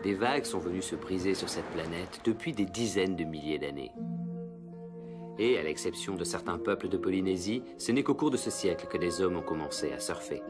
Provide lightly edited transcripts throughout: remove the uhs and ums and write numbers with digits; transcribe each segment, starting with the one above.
des vagues sont venues se briser sur cette planète depuis des dizaines de milliers d'années. Et, à l'exception de certains peuples de Polynésie, ce n'est qu'au cours de ce siècle que des hommes ont commencé à surfer.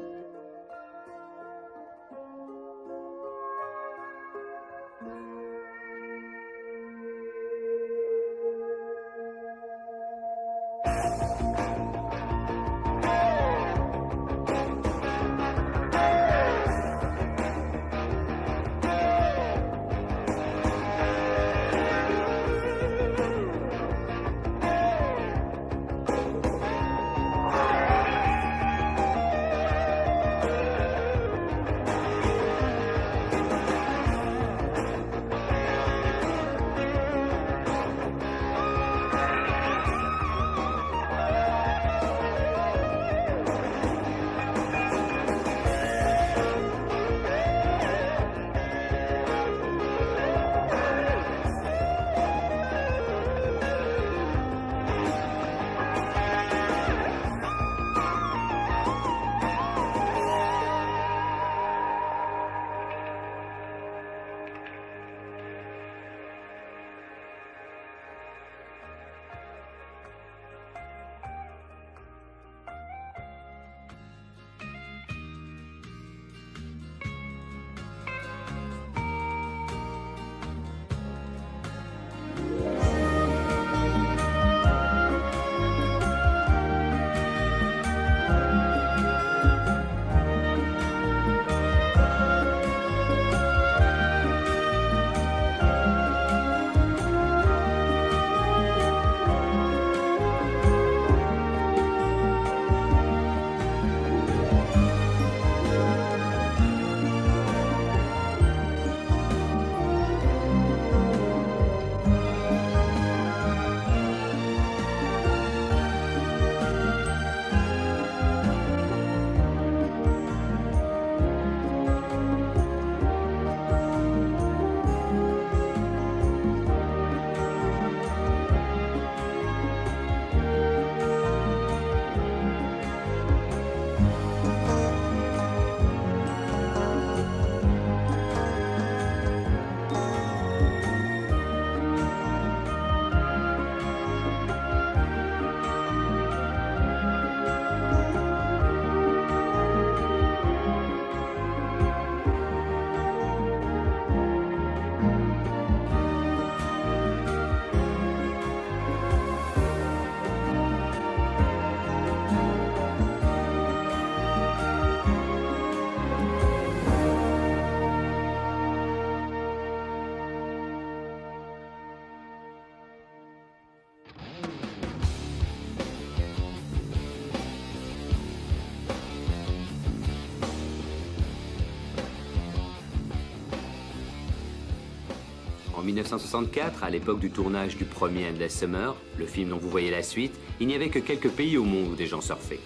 En 1964, à l'époque du tournage du premier Endless Summer, le film dont vous voyez la suite, il n'y avait que quelques pays au monde où des gens surfaient.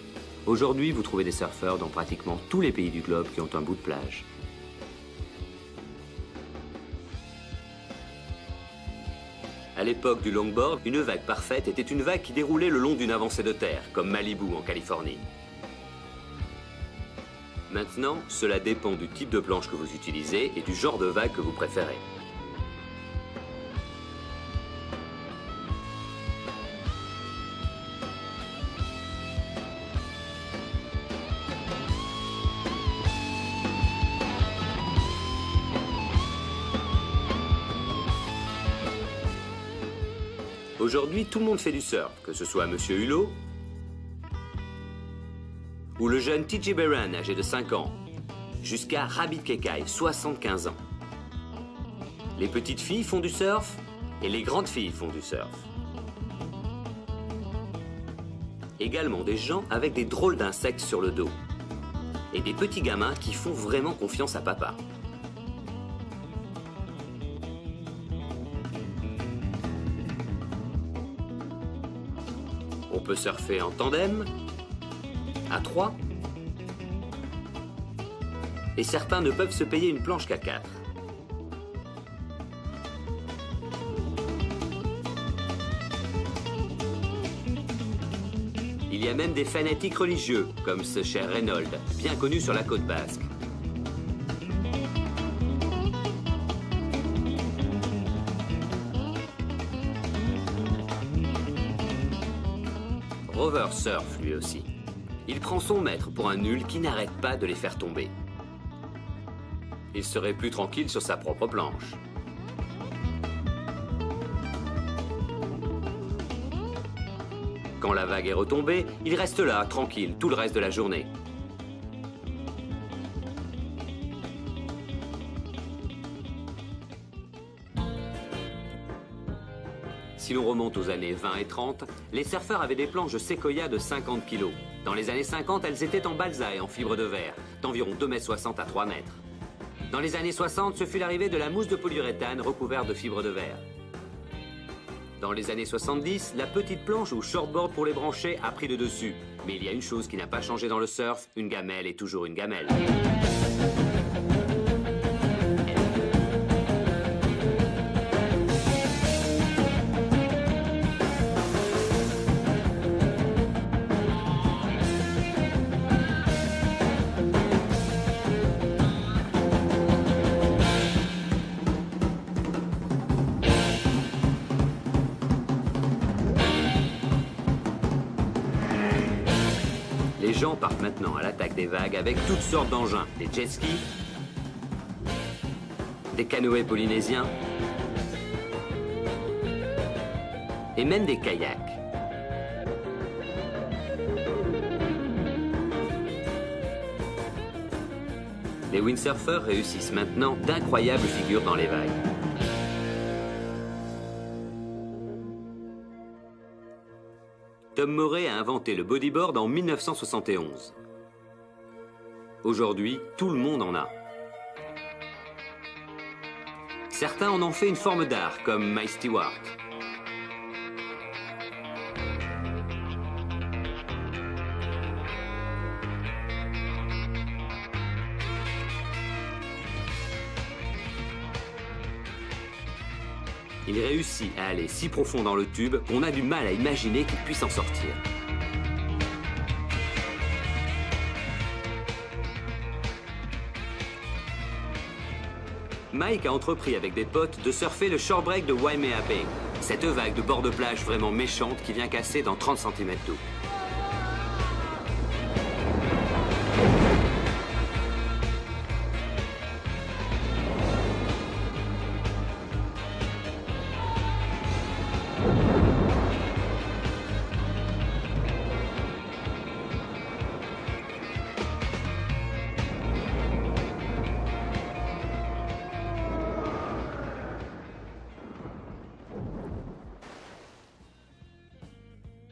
Aujourd'hui, vous trouvez des surfeurs dans pratiquement tous les pays du globe qui ont un bout de plage. À l'époque du longboard, une vague parfaite était une vague qui déroulait le long d'une avancée de terre, comme Malibu en Californie. Maintenant, cela dépend du type de planche que vous utilisez et du genre de vague que vous préférez. Aujourd'hui, tout le monde fait du surf, que ce soit Monsieur Hulot ou le jeune TJ Barron, âgé de 5 ans, jusqu'à Rabbit Kekai, 75 ans. Les petites filles font du surf et les grandes filles font du surf. Également des gens avec des drôles d'insectes sur le dos et des petits gamins qui font vraiment confiance à papa. On peut surfer en tandem, à 3, et certains ne peuvent se payer une planche qu'à 4. Il y a même des fanatiques religieux, comme ce cher Reynolds, bien connu sur la côte basque. Rover surfe lui aussi. Il prend son maître pour un nul qui n'arrête pas de les faire tomber. Il serait plus tranquille sur sa propre planche. Quand la vague est retombée, il reste là, tranquille, tout le reste de la journée. Si l'on remonte aux années 20 et 30, les surfeurs avaient des planches de séquoia de 50 kg. Dans les années 50, elles étaient en balsa et en fibre de verre, d'environ 2,60 m à 3 m. Dans les années 60, ce fut l'arrivée de la mousse de polyuréthane recouverte de fibres de verre. Dans les années 70, la petite planche ou shortboard pour les brancher a pris le dessus. Mais il y a une chose qui n'a pas changé dans le surf, une gamelle est toujours une gamelle. Les gens partent maintenant à l'attaque des vagues avec toutes sortes d'engins. Des jet skis, des canoës polynésiens et même des kayaks. Les windsurfers réussissent maintenant d'incroyables figures dans les vagues. Tom Moray a inventé le bodyboard en 1971. Aujourd'hui, tout le monde en a. Certains en ont fait une forme d'art, comme Mike Stewart. Il réussit à aller si profond dans le tube qu'on a du mal à imaginer qu'il puisse en sortir. Mike a entrepris avec des potes de surfer le short break de Waimea Bay, cette vague de bord de plage vraiment méchante qui vient casser dans 30 cm d'eau.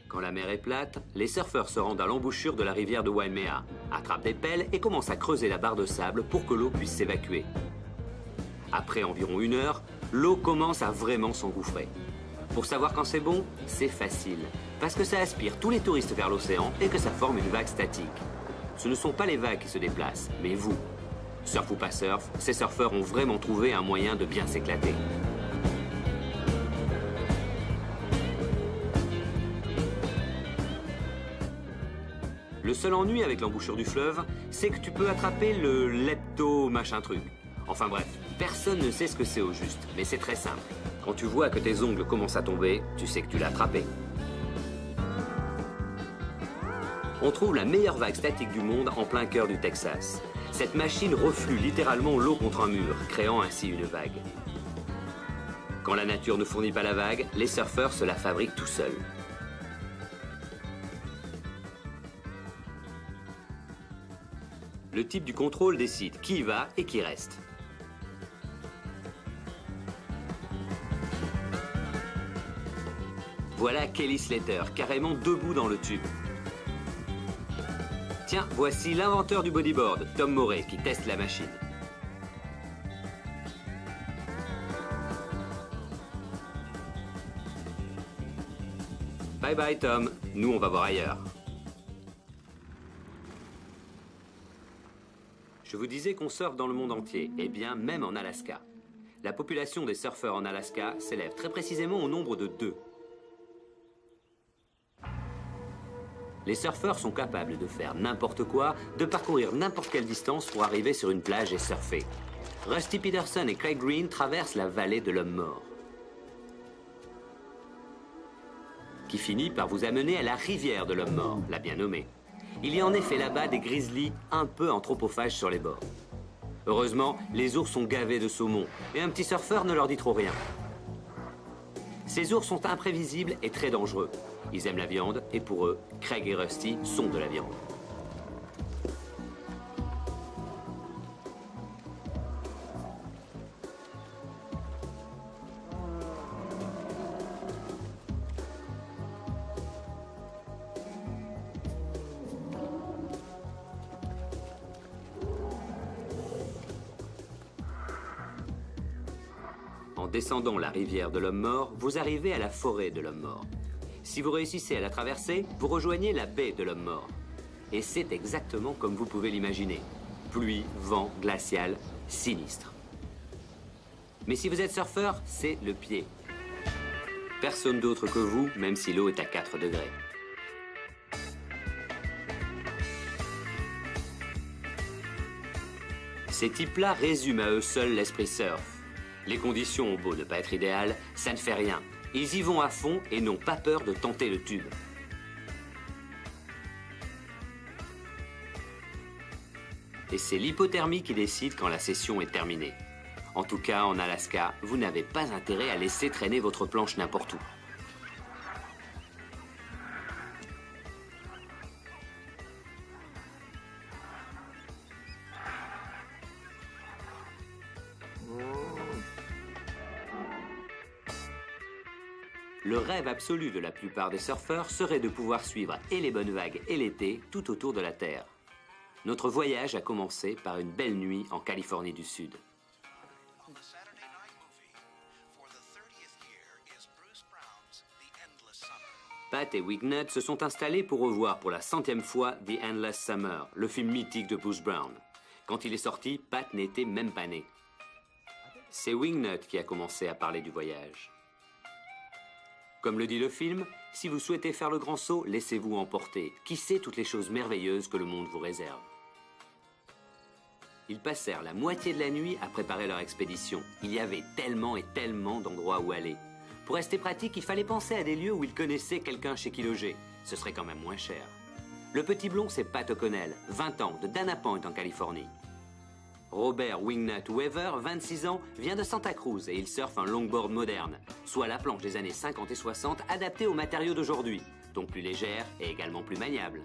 Quand la mer est plate, les surfeurs se rendent à l'embouchure de la rivière de Waimea, attrapent des pelles et commencent à creuser la barre de sable pour que l'eau puisse s'évacuer. Après environ 1 heure, l'eau commence à vraiment s'engouffrer. Pour savoir quand c'est bon, c'est facile, parce que ça aspire tous les touristes vers l'océan et que ça forme une vague statique. Ce ne sont pas les vagues qui se déplacent, mais vous. Surf ou pas surf, ces surfeurs ont vraiment trouvé un moyen de bien s'éclater. Le seul ennui avec l'embouchure du fleuve, c'est que tu peux attraper le lepto machin truc. Enfin bref, personne ne sait ce que c'est au juste, mais c'est très simple. Quand tu vois que tes ongles commencent à tomber, tu sais que tu l'as attrapé. On trouve la meilleure vague statique du monde en plein cœur du Texas. Cette machine reflue littéralement l'eau contre un mur, créant ainsi une vague. Quand la nature ne fournit pas la vague, les surfeurs se la fabriquent tout seuls. Le type du contrôle décide qui y va et qui reste. Voilà Kelly Slater, carrément debout dans le tube. Tiens, voici l'inventeur du bodyboard, Tom Moray, qui teste la machine. Bye bye Tom, nous on va voir ailleurs. Je vous disais qu'on surfe dans le monde entier, et bien même en Alaska. La population des surfeurs en Alaska s'élève très précisément au nombre de 2. Les surfeurs sont capables de faire n'importe quoi, de parcourir n'importe quelle distance pour arriver sur une plage et surfer. Rusty Peterson et Craig Green traversent la vallée de l'homme mort. qui finit par vous amener à la rivière de l'homme mort, la bien nommée. Il y a en effet là-bas des grizzlies un peu anthropophages sur les bords. Heureusement, les ours sont gavés de saumon et un petit surfeur ne leur dit trop rien. Ces ours sont imprévisibles et très dangereux. Ils aiment la viande et pour eux, Craig et Rusty sont de la viande. En descendant la rivière de l'homme mort, vous arrivez à la forêt de l'homme mort. Si vous réussissez à la traverser, vous rejoignez la baie de l'homme mort. Et c'est exactement comme vous pouvez l'imaginer. Pluie, vent, glacial, sinistre. Mais si vous êtes surfeur, c'est le pied. Personne d'autre que vous, même si l'eau est à 4 degrés. Ces types-là résument à eux seuls l'esprit surf. Les conditions ont beau ne pas être idéales, ça ne fait rien. Ils y vont à fond et n'ont pas peur de tenter le tube. Et c'est l'hypothermie qui décide quand la session est terminée. En tout cas, en Alaska, vous n'avez pas intérêt à laisser traîner votre planche n'importe où. Le rêve absolu de la plupart des surfeurs serait de pouvoir suivre et les bonnes vagues et l'été tout autour de la Terre. Notre voyage a commencé par une belle nuit en Californie du Sud. Pat et Wingnut se sont installés pour revoir pour la 100e fois The Endless Summer, le film mythique de Bruce Brown. Quand il est sorti, Pat n'était même pas né. C'est Wingnut qui a commencé à parler du voyage. Comme le dit le film, si vous souhaitez faire le grand saut, laissez-vous emporter. Qui sait toutes les choses merveilleuses que le monde vous réserve? Ils passèrent la moitié de la nuit à préparer leur expédition. Il y avait tellement et tellement d'endroits où aller. Pour rester pratique, il fallait penser à des lieux où ils connaissaient quelqu'un chez qui loger. Ce serait quand même moins cher. Le petit blond, c'est Pat O'Connell, 20 ans, de Dana Point en Californie. Robert Wingnut Weaver, 26 ans, vient de Santa Cruz et il surfe un longboard moderne, soit la planche des années 50 et 60 adaptée aux matériaux d'aujourd'hui, donc plus légère et également plus maniable.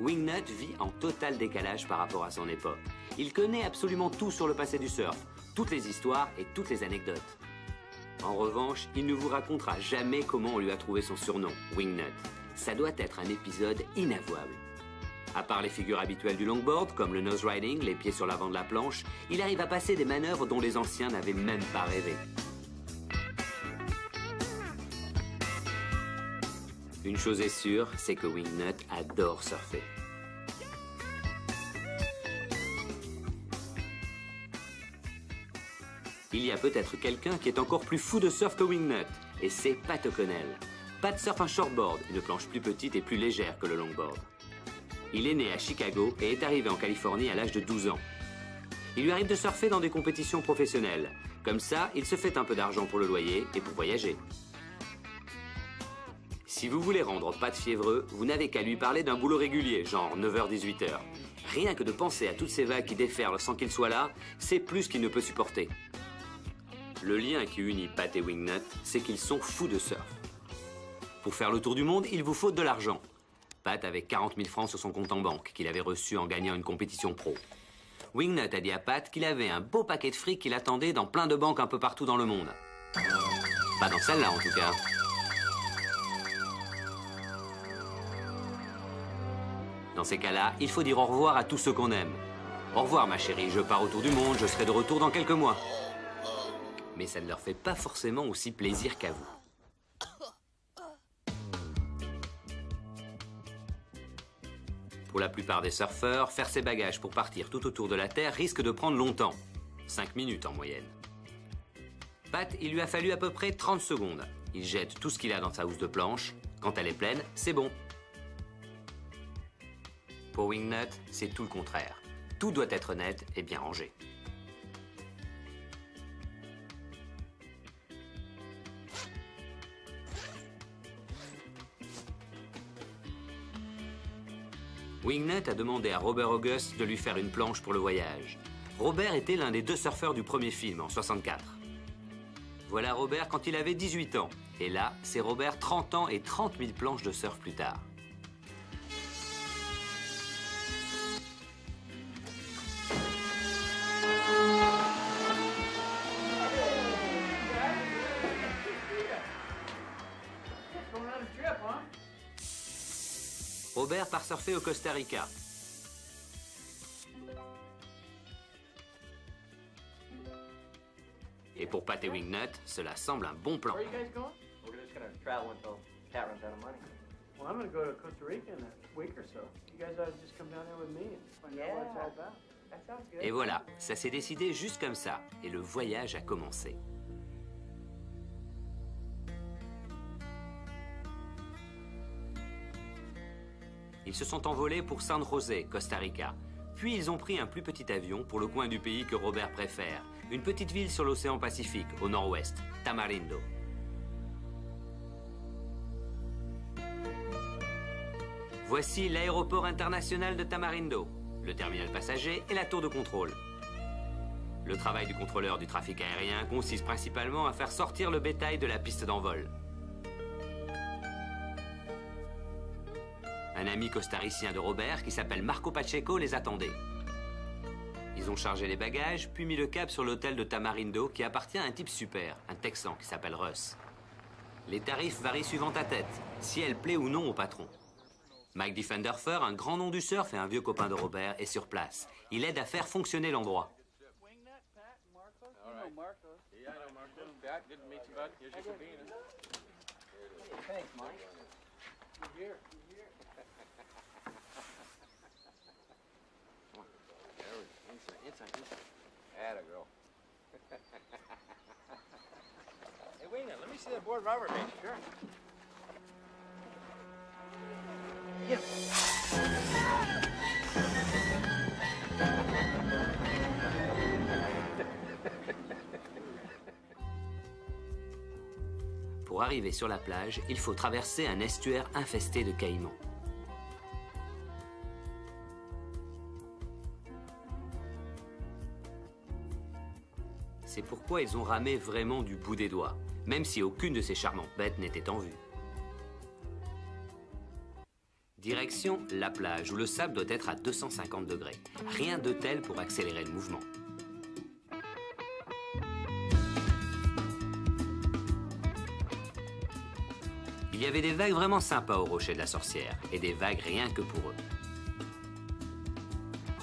Wingnut vit en total décalage par rapport à son époque. Il connaît absolument tout sur le passé du surf, toutes les histoires et toutes les anecdotes. En revanche, il ne vous racontera jamais comment on lui a trouvé son surnom, Wingnut. Ça doit être un épisode inavouable. À part les figures habituelles du longboard, comme le nose riding, les pieds sur l'avant de la planche, il arrive à passer des manœuvres dont les anciens n'avaient même pas rêvé. Une chose est sûre, c'est que Wingnut adore surfer. Il y a peut-être quelqu'un qui est encore plus fou de surf que Wingnut, et c'est Pat O'Connell. Pat surfe un shortboard, une planche plus petite et plus légère que le longboard. Il est né à Chicago et est arrivé en Californie à l'âge de 12 ans. Il lui arrive de surfer dans des compétitions professionnelles. Comme ça, il se fait un peu d'argent pour le loyer et pour voyager. Si vous voulez rendre Pat fiévreux, vous n'avez qu'à lui parler d'un boulot régulier, genre 9h-18h. Rien que de penser à toutes ces vagues qui déferlent sans qu'il soit là, c'est plus qu'il ne peut supporter. Le lien qui unit Pat et Wingnut, c'est qu'ils sont fous de surf. Pour faire le tour du monde, il vous faut de l'argent. Pat avait 40 000 francs sur son compte en banque, qu'il avait reçu en gagnant une compétition pro. Wingnut a dit à Pat qu'il avait un beau paquet de fric qui l'attendait dans plein de banques un peu partout dans le monde. Pas dans celle-là, en tout cas. Dans ces cas-là, il faut dire au revoir à tous ceux qu'on aime. Au revoir, ma chérie, je pars autour du monde, je serai de retour dans quelques mois. Mais ça ne leur fait pas forcément aussi plaisir qu'à vous. Pour la plupart des surfeurs, faire ses bagages pour partir tout autour de la Terre risque de prendre longtemps. 5 minutes en moyenne. Pat, il lui a fallu à peu près 30 secondes. Il jette tout ce qu'il a dans sa housse de planche. Quand elle est pleine, c'est bon. Pour Wingnut, c'est tout le contraire. Tout doit être net et bien rangé. Wingnut a demandé à Robert August de lui faire une planche pour le voyage. Robert était l'un des 2 surfeurs du premier film, en 64. Voilà Robert quand il avait 18 ans. Et là, c'est Robert 30 ans et 30 000 planches de surf plus tard. Robert part surfer au Costa Rica. Et pour Pat et Wingnut, cela semble un bon plan. Et voilà, ça s'est décidé juste comme ça, et le voyage a commencé. Ils se sont envolés pour San José, Costa Rica. Puis ils ont pris un plus petit avion pour le coin du pays que Robert préfère, une petite ville sur l'océan Pacifique, au nord-ouest, Tamarindo. Voici l'aéroport international de Tamarindo, le terminal passager et la tour de contrôle. Le travail du contrôleur du trafic aérien consiste principalement à faire sortir le bétail de la piste d'envol. Un ami costaricien de Robert, qui s'appelle Marco Pacheco, les attendait. Ils ont chargé les bagages, puis mis le cap sur l'hôtel de Tamarindo, qui appartient à un type super, un Texan qui s'appelle Russ. Les tarifs varient suivant ta tête, si elle plaît ou non au patron. Mike Diffenderfer, un grand nom du surf et un vieux copain de Robert, est sur place. Il aide à faire fonctionner l'endroit. Atta girl. Hey, wait a minute. Let me see that board Robert made. Sure. Yeah. Pour arriver sur la plage, il faut traverser un estuaire infesté de caïmans. C'est pourquoi ils ont ramé vraiment du bout des doigts, même si aucune de ces charmantes bêtes n'était en vue. Direction la plage, où le sable doit être à 250 degrés. Rien de tel pour accélérer le mouvement. Il y avait des vagues vraiment sympas au rocher de la Sorcière, et des vagues rien que pour eux.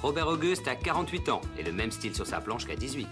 Robert August a 48 ans, et le même style sur sa planche qu'à 18.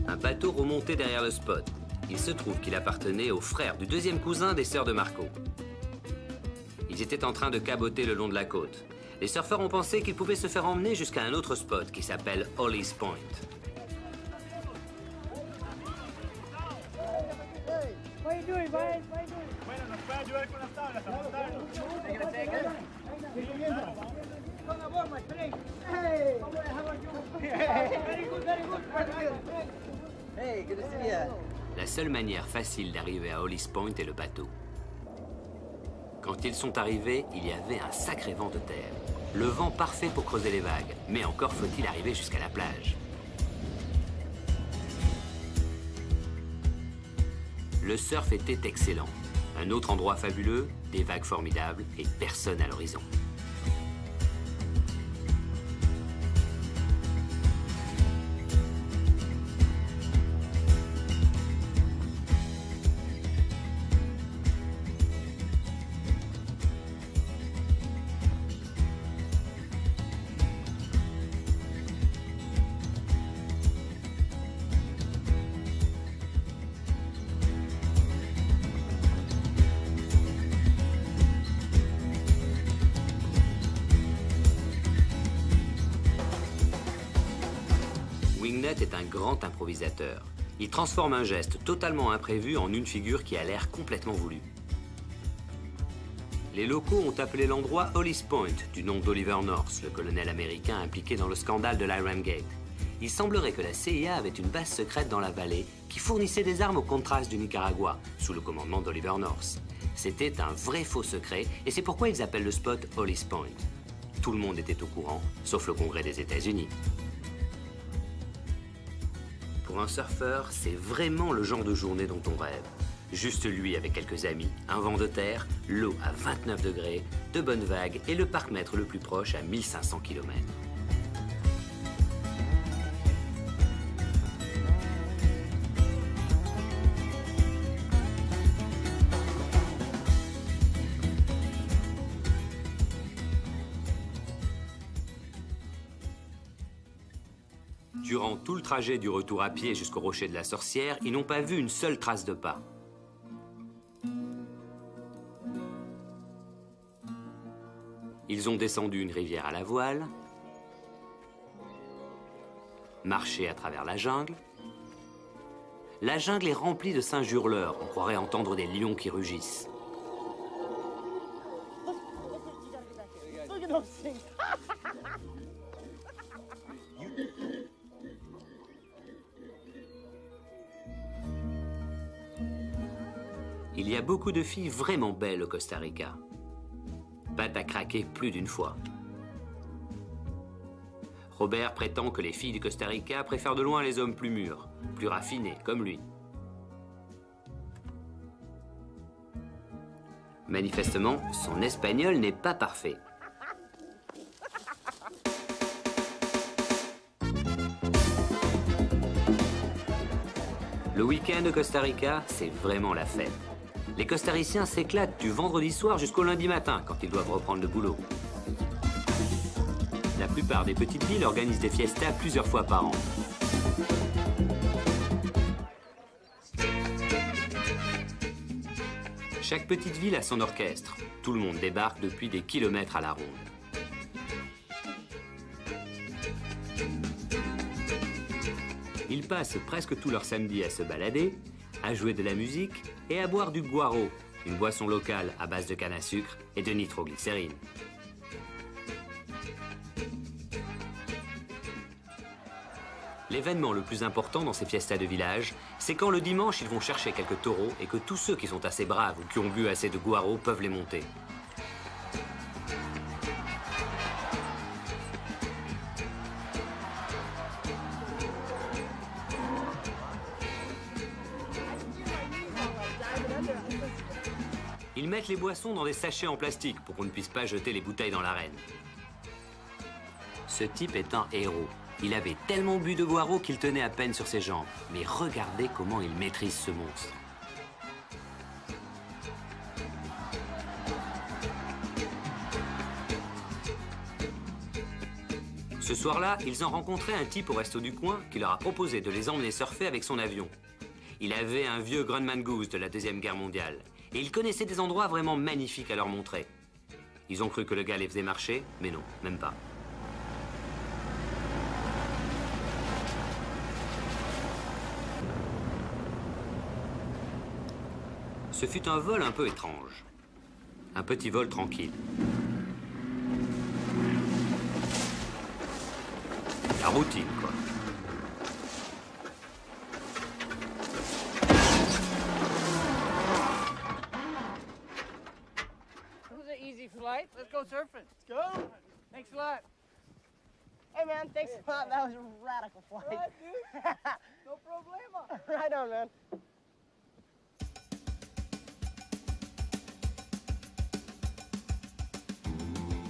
Un bateau remontait derrière le spot. Il se trouve qu'il appartenait au frère du deuxième cousin des sœurs de Marco. Ils étaient en train de caboter le long de la côte. Les surfeurs ont pensé qu'ils pouvaient se faire emmener jusqu'à un autre spot qui s'appelle Holly's Point. La seule manière facile d'arriver à Holly's Point est le bateau. Quand ils sont arrivés, il y avait un sacré vent de terre. Le vent parfait pour creuser les vagues, mais encore faut-il arriver jusqu'à la plage. Le surf était excellent. Un autre endroit fabuleux, des vagues formidables et personne à l'horizon. Bartlett est un grand improvisateur. Il transforme un geste totalement imprévu en une figure qui a l'air complètement voulue. Les locaux ont appelé l'endroit Hollis Point, du nom d'Oliver North, le colonel américain impliqué dans le scandale de l'Iron Gate. Il semblerait que la CIA avait une base secrète dans la vallée qui fournissait des armes aux Contras du Nicaragua, sous le commandement d'Oliver North. C'était un vrai faux secret, et c'est pourquoi ils appellent le spot Hollis Point. Tout le monde était au courant, sauf le Congrès des États-Unis. Pour un surfeur, c'est vraiment le genre de journée dont on rêve. Juste lui avec quelques amis, un vent de terre, l'eau à 29 degrés, de bonnes vagues et le parc-mètre le plus proche à 1500 km. Durant tout le trajet du retour à pied jusqu'au rocher de la Sorcière, ils n'ont pas vu une seule trace de pas. Ils ont descendu une rivière à la voile, marché à travers la jungle. La jungle est remplie de singes hurleurs, on croirait entendre des lions qui rugissent. Il y a beaucoup de filles vraiment belles au Costa Rica. Pat a craqué plus d'une fois. Robert prétend que les filles du Costa Rica préfèrent de loin les hommes plus mûrs, plus raffinés, comme lui. Manifestement, son espagnol n'est pas parfait. Le week-end au Costa Rica, c'est vraiment la fête. Les Costariciens s'éclatent du vendredi soir jusqu'au lundi matin quand ils doivent reprendre le boulot. La plupart des petites villes organisent des fiestas plusieurs fois par an. Chaque petite ville a son orchestre. Tout le monde débarque depuis des kilomètres à la ronde. Ils passent presque tout leur samedi à se balader, à jouer de la musique et à boire du guaro, une boisson locale à base de canne à sucre et de nitroglycérine. L'événement le plus important dans ces fiestas de village, c'est quand le dimanche ils vont chercher quelques taureaux et que tous ceux qui sont assez braves ou qui ont bu assez de guaro peuvent les monter. Ils mettent les boissons dans des sachets en plastique pour qu'on ne puisse pas jeter les bouteilles dans l'arène. Ce type est un héros. Il avait tellement bu de guaro qu'il tenait à peine sur ses jambes. Mais regardez comment il maîtrise ce monstre. Ce soir-là, ils ont rencontré un type au resto du coin qui leur a proposé de les emmener surfer avec son avion. Il avait un vieux Grumman Goose de la Deuxième Guerre mondiale. Et il connaissait des endroits vraiment magnifiques à leur montrer. Ils ont cru que le gars les faisait marcher, mais non, même pas. Ce fut un vol un peu étrange. Un petit vol tranquille. La routine, quoi. Flight. Let's go surfing. Let's go. Thanks a lot. Hey, man, thanks a lot. That was a radical flight. Right, dude. No problema. Right on, man.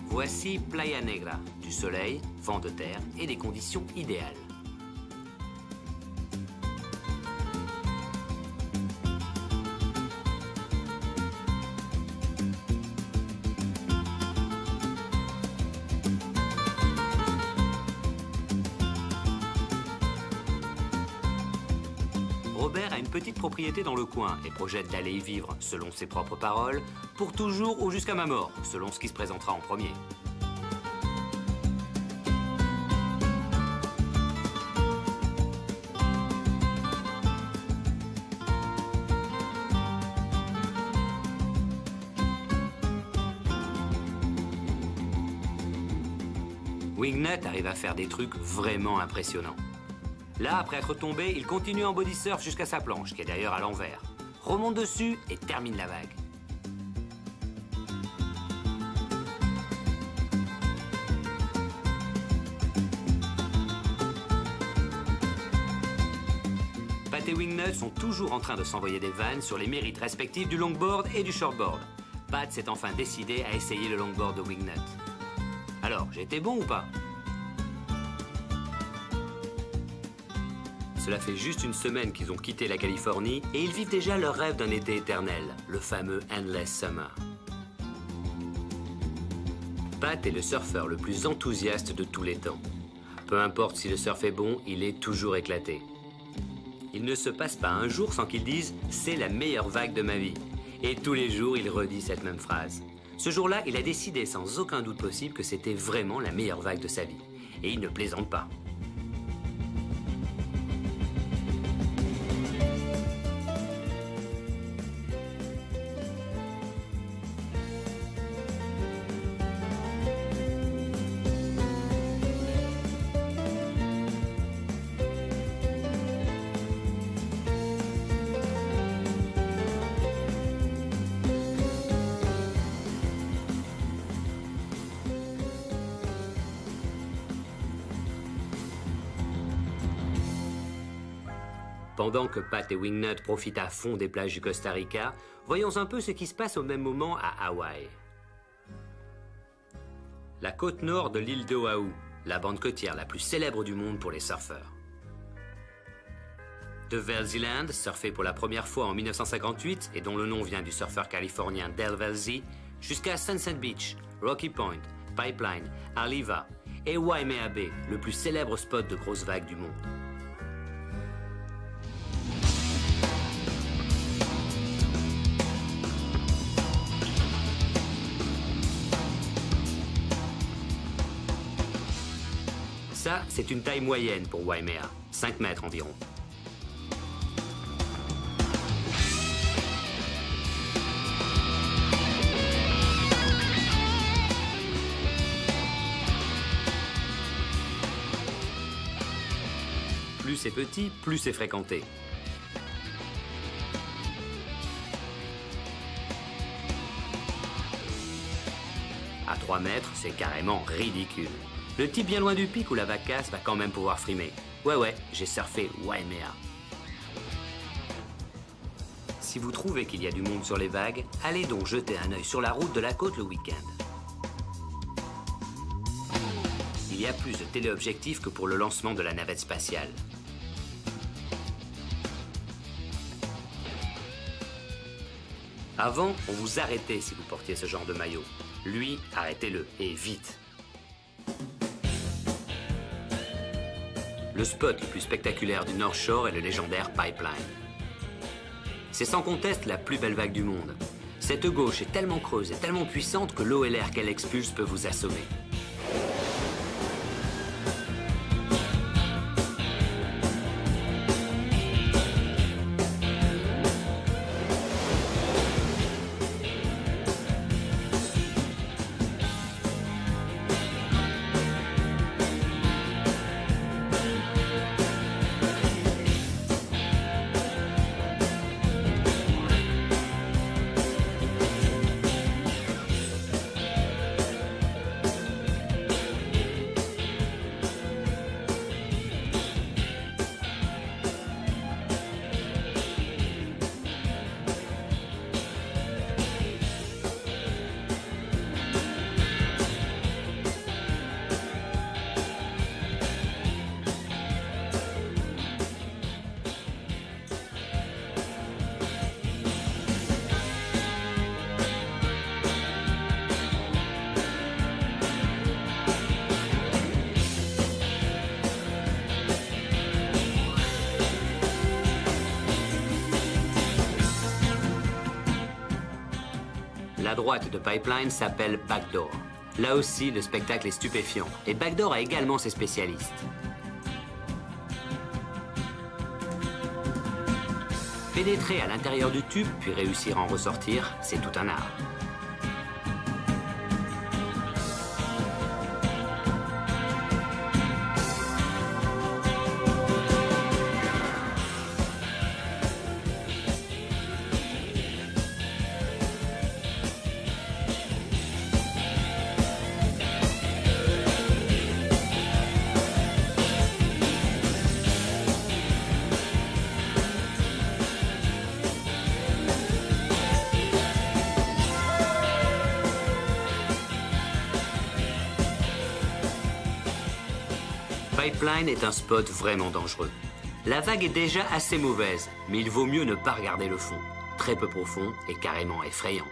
Voici Playa Negra, du soleil, vent de terre et des conditions idéales. Robert a une petite propriété dans le coin et projette d'aller y vivre, selon ses propres paroles, pour toujours ou jusqu'à ma mort, selon ce qui se présentera en premier. Wingnut arrive à faire des trucs vraiment impressionnants. Là, après être tombé, il continue en body surf jusqu'à sa planche, qui est d'ailleurs à l'envers. Remonte dessus et termine la vague. Pat et Wingnut sont toujours en train de s'envoyer des vannes sur les mérites respectifs du longboard et du shortboard. Pat s'est enfin décidé à essayer le longboard de Wingnut. Alors, j'ai été bon ou pas? Cela fait juste une semaine qu'ils ont quitté la Californie et ils vivent déjà leur rêve d'un été éternel, le fameux Endless Summer. Pat est le surfeur le plus enthousiaste de tous les temps. Peu importe si le surf est bon, il est toujours éclaté. Il ne se passe pas un jour sans qu'il dise « c'est la meilleure vague de ma vie ». Et tous les jours, il redit cette même phrase. Ce jour-là, il a décidé sans aucun doute possible que c'était vraiment la meilleure vague de sa vie. Et il ne plaisante pas. Pendant que Pat et Wingnut profitent à fond des plages du Costa Rica, voyons un peu ce qui se passe au même moment à Hawaï. La côte nord de l'île d'Oahu, la bande côtière la plus célèbre du monde pour les surfeurs. De Velzy Land, surfé pour la première fois en 1958 et dont le nom vient du surfeur californien Del Velzy, jusqu'à Sunset Beach, Rocky Point, Pipeline, Aliva et Waimea Bay, le plus célèbre spot de grosses vagues du monde. Ça, c'est une taille moyenne pour Waimea, 5 mètres environ. Plus c'est petit, plus c'est fréquenté. À 3 mètres, c'est carrément ridicule. Le type bien loin du pic où la vague casse va quand même pouvoir frimer. Ouais, j'ai surfé Waimea. Si vous trouvez qu'il y a du monde sur les vagues, allez donc jeter un œil sur la route de la côte le week-end. Il y a plus de téléobjectifs que pour le lancement de la navette spatiale. Avant, on vous arrêtait si vous portiez ce genre de maillot. Lui, arrêtez-le, et vite. Le spot le plus spectaculaire du North Shore est le légendaire Pipeline. C'est sans conteste la plus belle vague du monde. Cette gauche est tellement creuse et tellement puissante que l'eau et l'air qu'elle expulse peut vous assommer. La droite de Pipeline s'appelle Backdoor. Là aussi, le spectacle est stupéfiant. Et Backdoor a également ses spécialistes. Pénétrer à l'intérieur du tube, puis réussir à en ressortir, c'est tout un art. White Pine est un spot vraiment dangereux. La vague est déjà assez mauvaise, mais il vaut mieux ne pas regarder le fond. Très peu profond et carrément effrayant.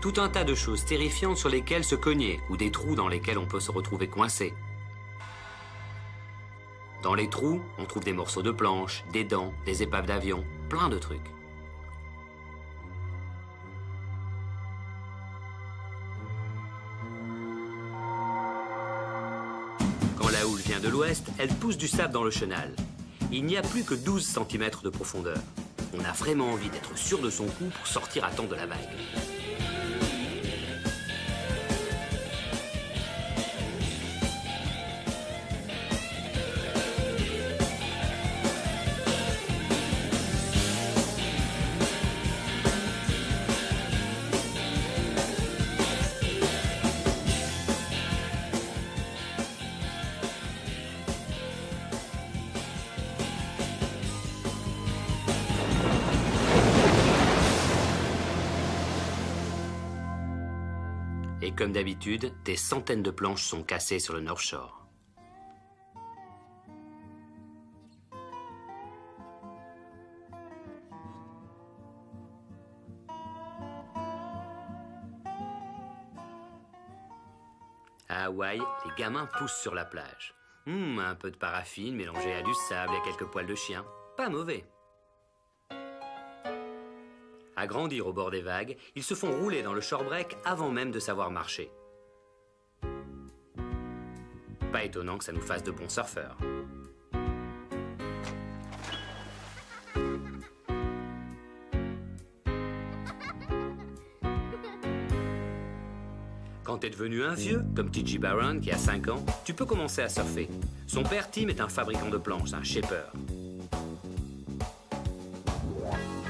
Tout un tas de choses terrifiantes sur lesquelles se cogner ou des trous dans lesquels on peut se retrouver coincé. Dans les trous, on trouve des morceaux de planches, des dents, des épaves d'avion, plein de trucs. Quand la houle vient de l'ouest, elle pousse du sable dans le chenal. Il n'y a plus que 12 cm de profondeur. On a vraiment envie d'être sûr de son coup pour sortir à temps de la vague. Et comme d'habitude, des centaines de planches sont cassées sur le North Shore. À Hawaï, les gamins poussent sur la plage. Un peu de paraffine mélangée à du sable et quelques poils de chien. Pas mauvais. À grandir au bord des vagues, ils se font rouler dans le shorebreak avant même de savoir marcher. Pas étonnant que ça nous fasse de bons surfeurs. Quand t'es devenu un vieux, comme T.J. Barron qui a 5 ans, tu peux commencer à surfer. Son père Tim est un fabricant de planches, un shaper.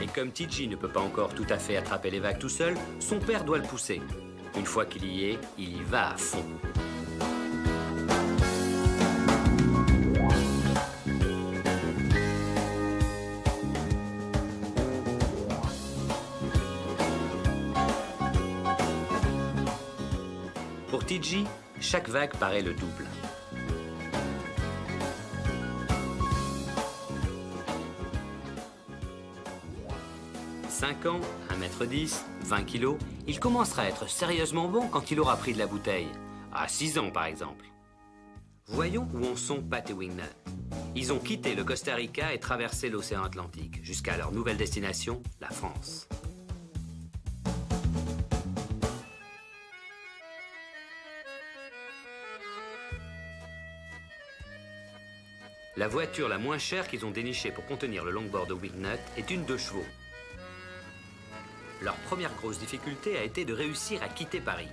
Et comme T.J. ne peut pas encore tout à fait attraper les vagues tout seul, son père doit le pousser. Une fois qu'il y est, il y va à fond. Pour T.J., chaque vague paraît le double. « 5 ans, 1m10, 20 kg, il commencera à être sérieusement bon quand il aura pris de la bouteille. À 6 ans, par exemple. Voyons où en sont Pat et Wingnut. Ils ont quitté le Costa Rica et traversé l'océan Atlantique, jusqu'à leur nouvelle destination, la France. La voiture la moins chère qu'ils ont dénichée pour contenir le longboard de Wingnut est une 2 chevaux. Leur première grosse difficulté a été de réussir à quitter Paris.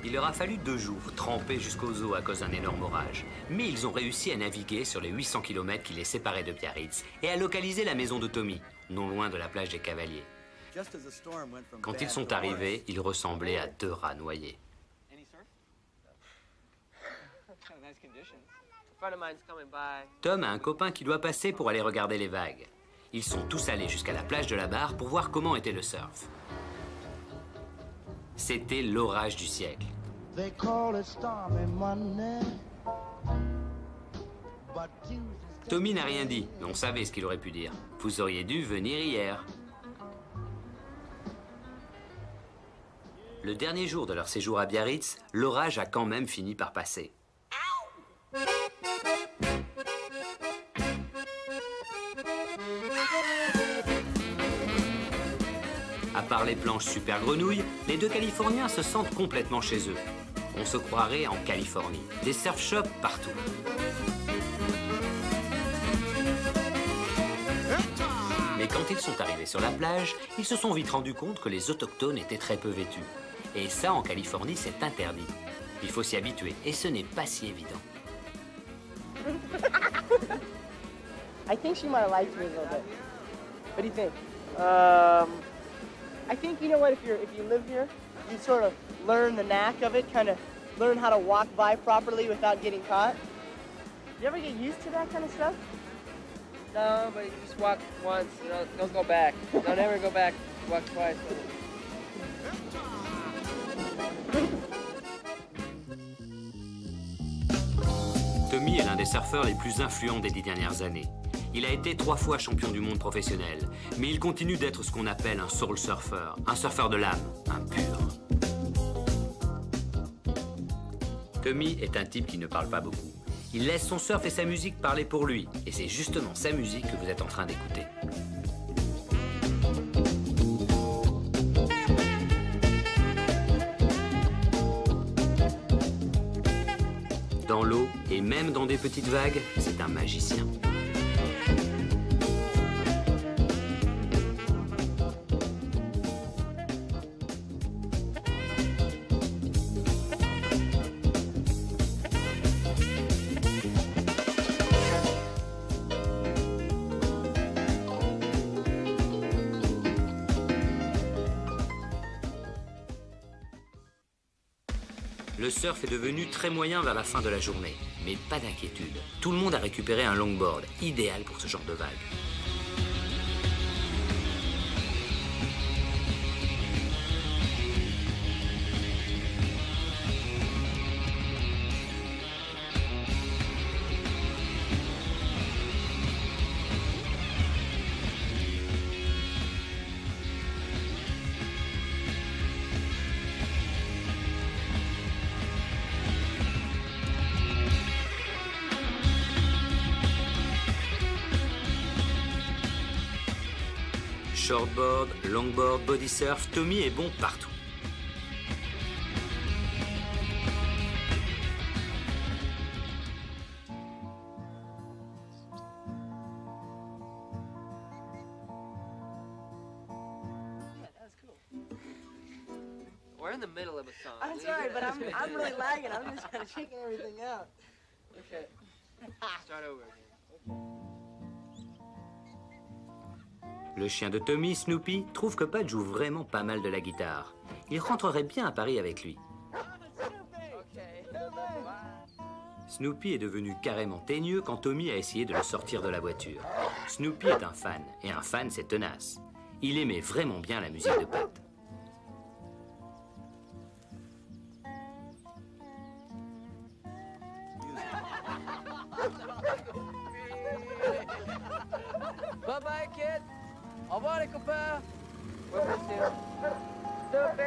Il leur a fallu 2 jours, trempés jusqu'aux os à cause d'un énorme orage. Mais ils ont réussi à naviguer sur les 800 km qui les séparaient de Biarritz et à localiser la maison de Tommy, non loin de la plage des Cavaliers. Quand ils sont arrivés, ils ressemblaient à 2 rats noyés. Tom a un copain qui doit passer pour aller regarder les vagues. Ils sont tous allés jusqu'à la plage de la Barre pour voir comment était le surf. C'était l'orage du siècle. Tommy n'a rien dit, mais on savait ce qu'il aurait pu dire. Vous auriez dû venir hier. Le dernier jour de leur séjour à Biarritz, l'orage a quand même fini par passer. À part les planches super grenouilles, les 2 Californiens se sentent complètement chez eux. On se croirait en Californie. Des surf shops partout. Mais quand ils sont arrivés sur la plage, ils se sont vite rendus compte que les autochtones étaient très peu vêtus. Et ça, en Californie, c'est interdit. Il faut s'y habituer, et ce n'est pas si évident. I think she might have liked me a little bit. What do you think? I think, you know what, if you live here, you sort of learn the knack of it, kind of learn how to walk by properly without getting caught. You ever get used to that kind of stuff? No, but you just walk once, don't go back. Don't ever go back. Walk twice. Tommy est l'un des surfeurs les plus influents des 10 dernières années. Il a été 3 fois champion du monde professionnel, mais il continue d'être ce qu'on appelle un soul surfer, un surfeur de l'âme, un pur. Tommy est un type qui ne parle pas beaucoup. Il laisse son surf et sa musique parler pour lui, et c'est justement sa musique que vous êtes en train d'écouter. Dans l'eau, et même dans des petites vagues, c'est un magicien. Le surf est devenu très moyen vers la fin de la journée. Mais pas d'inquiétude, tout le monde a récupéré un longboard, idéal pour ce genre de vague. Shortboard, longboard, body surf, Tommy est bon partout. We're in the middle of a song. I'm sorry, but I'm really lagging. I'm just kind of checking everything out. Okay. Start over again. Le chien de Tommy, Snoopy, trouve que Pat joue vraiment pas mal de la guitare. Il rentrerait bien à Paris avec lui. Snoopy est devenu carrément teigneux quand Tommy a essayé de le sortir de la voiture. Snoopy est un fan, et un fan c'est tenace. Il aimait vraiment bien la musique de Pat. Bye bye, kid. Au revoir, les copains. Snoopy!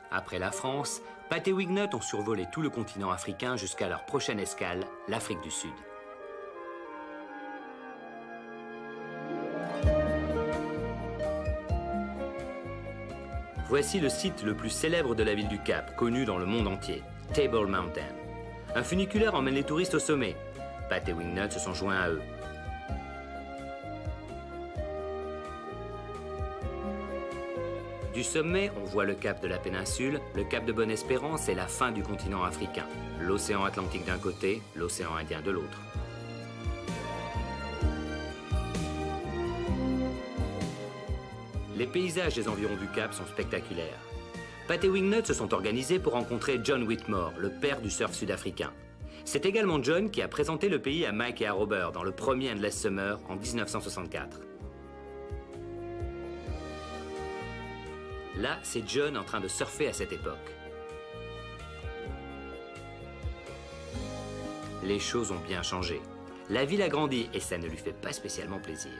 Après la France, Pat et Wignut ont survolé tout le continent africain jusqu'à leur prochaine escale, l'Afrique du Sud. Voici le site le plus célèbre de la ville du Cap, connu dans le monde entier, Table Mountain. Un funiculaire emmène les touristes au sommet. Pat et Wignut se sont joints à eux. Du sommet, on voit le cap de la péninsule, le cap de Bonne-Espérance et la fin du continent africain. L'océan Atlantique d'un côté, l'océan Indien de l'autre. Les paysages des environs du cap sont spectaculaires. Pat et Wignut se sont organisés pour rencontrer John Whitmore, le père du surf sud-africain. C'est également John qui a présenté le pays à Mike et à Robert dans le premier Endless Summer en 1964. Là, c'est John en train de surfer à cette époque. Les choses ont bien changé. La ville a grandi et ça ne lui fait pas spécialement plaisir.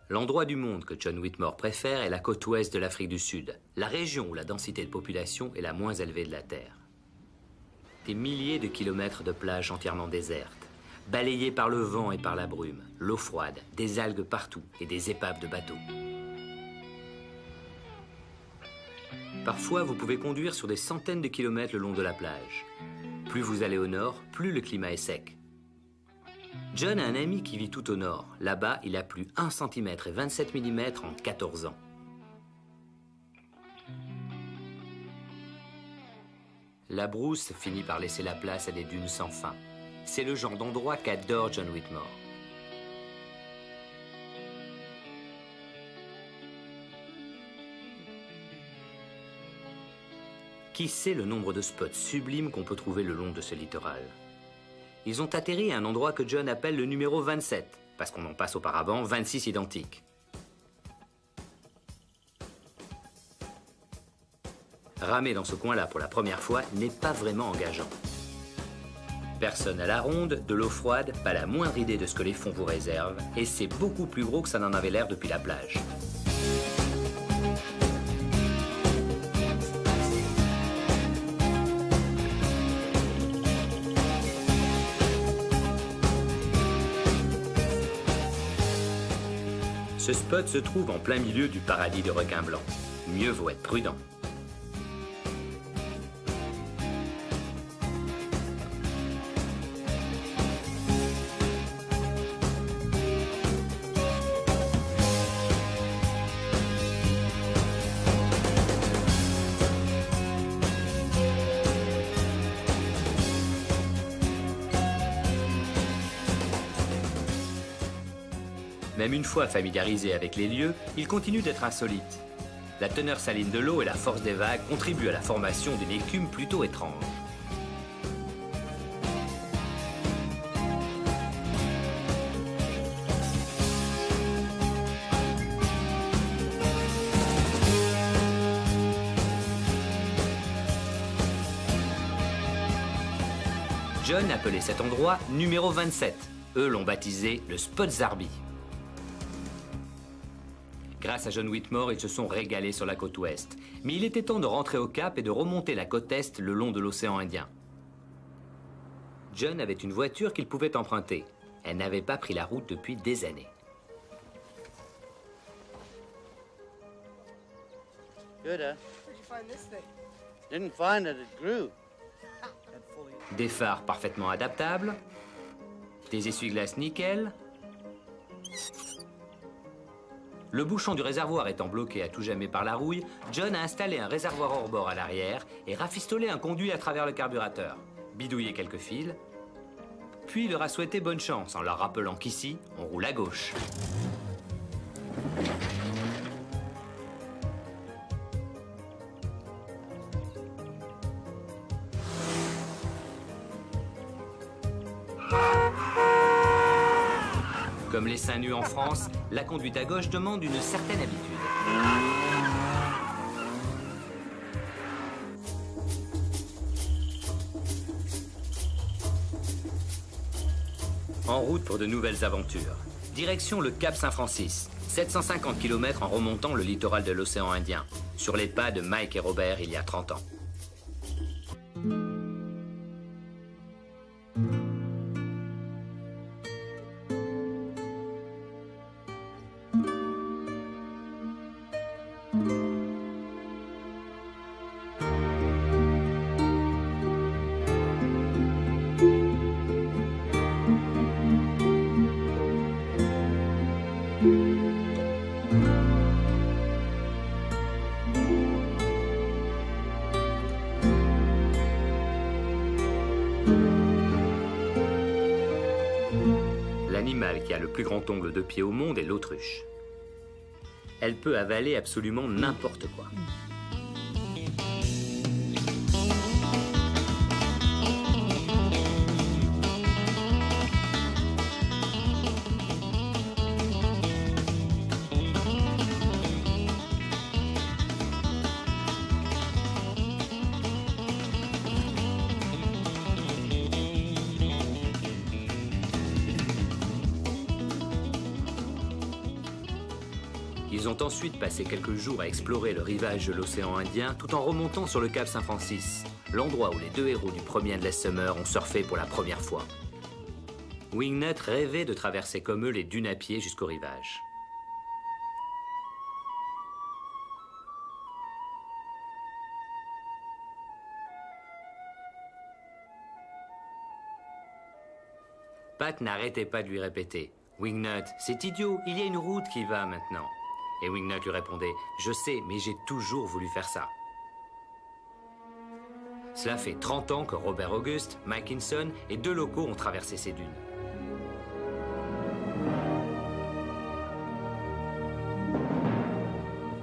L'endroit du monde que John Whitmore préfère est la côte ouest de l'Afrique du Sud, la région où la densité de population est la moins élevée de la Terre. Des milliers de kilomètres de plages entièrement désertes, balayées par le vent et par la brume, l'eau froide, des algues partout et des épaves de bateaux. Parfois, vous pouvez conduire sur des centaines de kilomètres le long de la plage. Plus vous allez au nord, plus le climat est sec. John a un ami qui vit tout au nord. Là-bas, il a plu 1 cm et 27 mm en 14 ans. La brousse finit par laisser la place à des dunes sans fin. C'est le genre d'endroit qu'adore John Whitmore. Qui sait le nombre de spots sublimes qu'on peut trouver le long de ce littoral? Ils ont atterri à un endroit que John appelle le numéro 27, parce qu'on en passe auparavant 26 identiques. Ramer dans ce coin-là pour la première fois n'est pas vraiment engageant. Personne à la ronde, de l'eau froide, pas la moindre idée de ce que les fonds vous réservent, et c'est beaucoup plus gros que ça n'en avait l'air depuis la plage. Ce spot se trouve en plein milieu du paradis de requins blancs. Mieux vaut être prudent. Même une fois familiarisé avec les lieux, il continue d'être insolite. La teneur saline de l'eau et la force des vagues contribuent à la formation d'une écume plutôt étrange. John appelait cet endroit numéro 27. Eux l'ont baptisé le Spot Zarbi. Grâce à John Whitmore, ils se sont régalés sur la côte ouest. Mais il était temps de rentrer au Cap et de remonter la côte est le long de l'océan Indien. John avait une voiture qu'il pouvait emprunter. Elle n'avait pas pris la route depuis des années. Good, huh? Where'd you find this thing? Didn't find it, it grew. Des phares parfaitement adaptables, des essuie-glaces nickel. Le bouchon du réservoir étant bloqué à tout jamais par la rouille, John a installé un réservoir hors-bord à l'arrière et rafistolé un conduit à travers le carburateur, bidouillé quelques fils, puis il leur a souhaité bonne chance en leur rappelant qu'ici, on roule à gauche. Comme les seins nus en France, la conduite à gauche demande une certaine habitude. En route pour de nouvelles aventures. Direction le Cap Saint-Francis, 750 km en remontant le littoral de l'océan Indien, sur les pas de Mike et Robert il y a 30 ans. L'animal qui a le plus grand ongle de pied au monde est l'autruche. Elle peut avaler absolument n'importe quoi. Ils ont ensuite passé quelques jours à explorer le rivage de l'océan Indien tout en remontant sur le Cap Saint-Francis, l'endroit où les deux héros du premier Endless Summer ont surfé pour la première fois. Wingnut rêvait de traverser comme eux les dunes à pied jusqu'au rivage. Pat n'arrêtait pas de lui répéter « Wingnut, c'est idiot, il y a une route qui va maintenant. » Et Wingnut lui répondait « Je sais, mais j'ai toujours voulu faire ça. » Cela fait 30 ans que Robert August, Mike Hinson et deux locaux ont traversé ces dunes.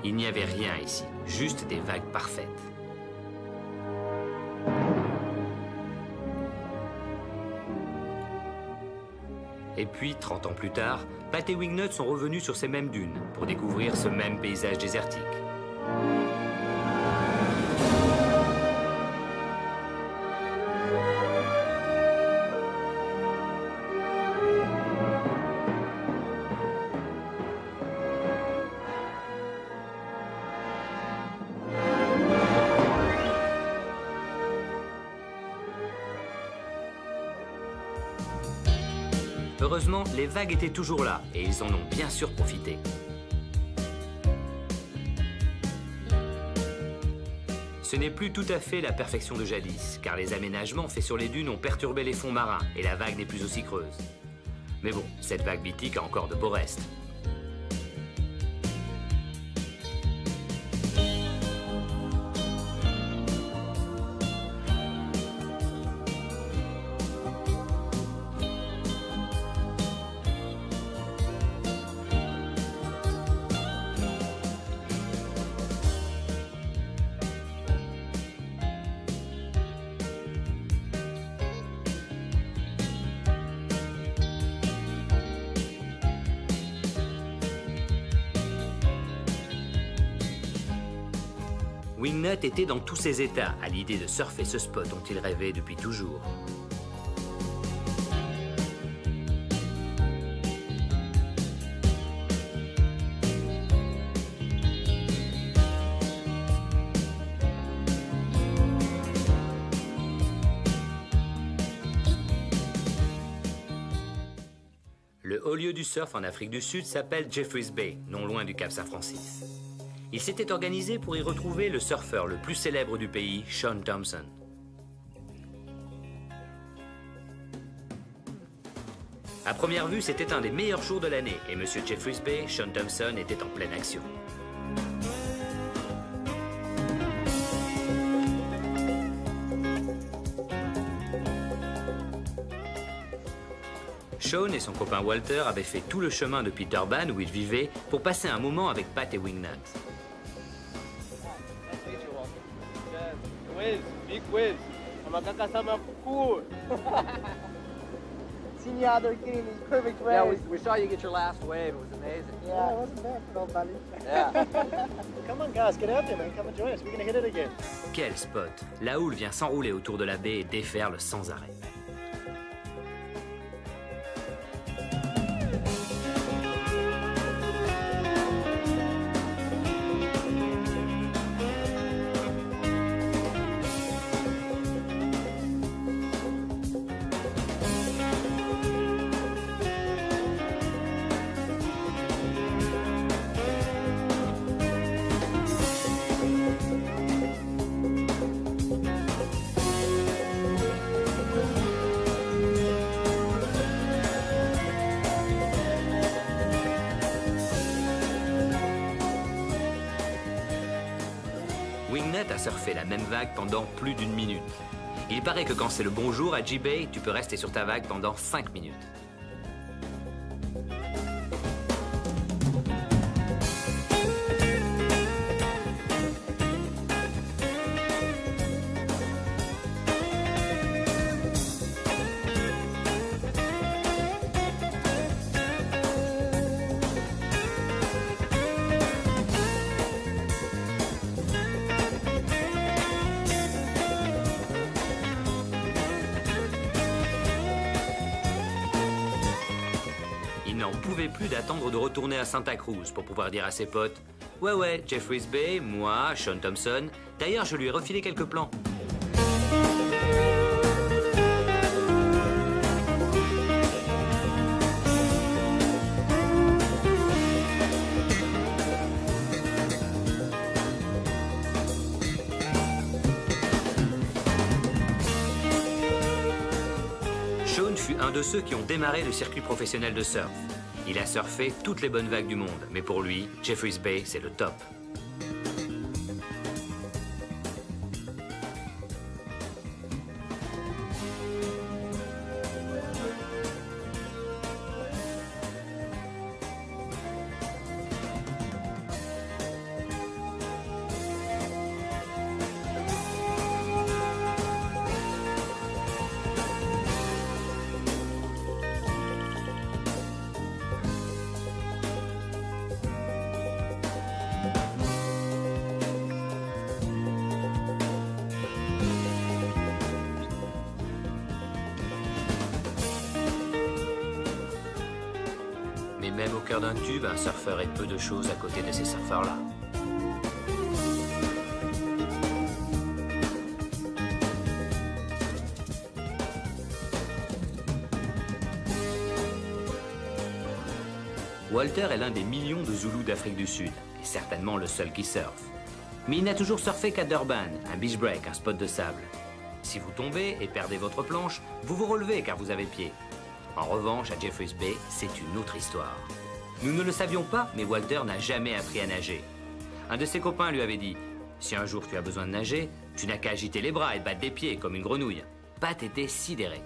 Il n'y avait rien ici, juste des vagues parfaites. Et puis, 30 ans plus tard, Pat et Wingnut sont revenus sur ces mêmes dunes pour découvrir ce même paysage désertique. Heureusement, les vagues étaient toujours là et ils en ont bien sûr profité. Ce n'est plus tout à fait la perfection de jadis, car les aménagements faits sur les dunes ont perturbé les fonds marins et la vague n'est plus aussi creuse. Mais bon, cette vague mythique a encore de beaux restes. Wingnut était dans tous ses états à l'idée de surfer ce spot dont il rêvait depuis toujours. Le haut lieu du surf en Afrique du Sud s'appelle Jeffreys Bay, non loin du Cap Saint-Francis. Il s'était organisé pour y retrouver le surfeur le plus célèbre du pays, Shaun Tomson. À première vue, c'était un des meilleurs jours de l'année et M. Jeffreys Bay, Shaun Tomson, était en pleine action. Shaun et son copain Walter avaient fait tout le chemin depuis Durban, où ils vivaient, pour passer un moment avec Pat et Wingnut. Big whiz. Magkakasama cool. Seen you out there getting these perfect waves. Yeah, we saw you get your last wave. It was amazing. Yeah, it wasn't bad for nobody. Yeah. Come on, guys, get out there, man. Come and join us. We're gonna hit it again. Quel spot! La houle vient s'enrouler autour de la baie et déferle sans arrêt. Wingnut a surfé la même vague pendant plus d'une minute. Il paraît que quand c'est le bon jour à J-Bay, tu peux rester sur ta vague pendant 5 minutes. Il n'en pouvait plus d'attendre de retourner à Santa Cruz pour pouvoir dire à ses potes « Ouais, Jeffreys Bay, moi, Shaun Tomson. D'ailleurs, je lui ai refilé quelques plans. » Shaun fut un de ceux qui ont démarré le circuit professionnel de surf. Il a surfé toutes les bonnes vagues du monde, mais pour lui, Jeffreys Bay, c'est le top. cœur d'un tube, un surfeur est peu de choses à côté de ces surfeurs-là. Walter est l'un des millions de Zoulous d'Afrique du Sud, et certainement le seul qui surfe. Mais il n'a toujours surfé qu'à Durban, un beach break, un spot de sable. Si vous tombez et perdez votre planche, vous vous relevez car vous avez pied. En revanche, à Jeffreys Bay, c'est une autre histoire. Nous ne le savions pas, mais Walter n'a jamais appris à nager. Un de ses copains lui avait dit « Si un jour tu as besoin de nager, tu n'as qu'à agiter les bras et battre des pieds comme une grenouille. » Pat était sidéré.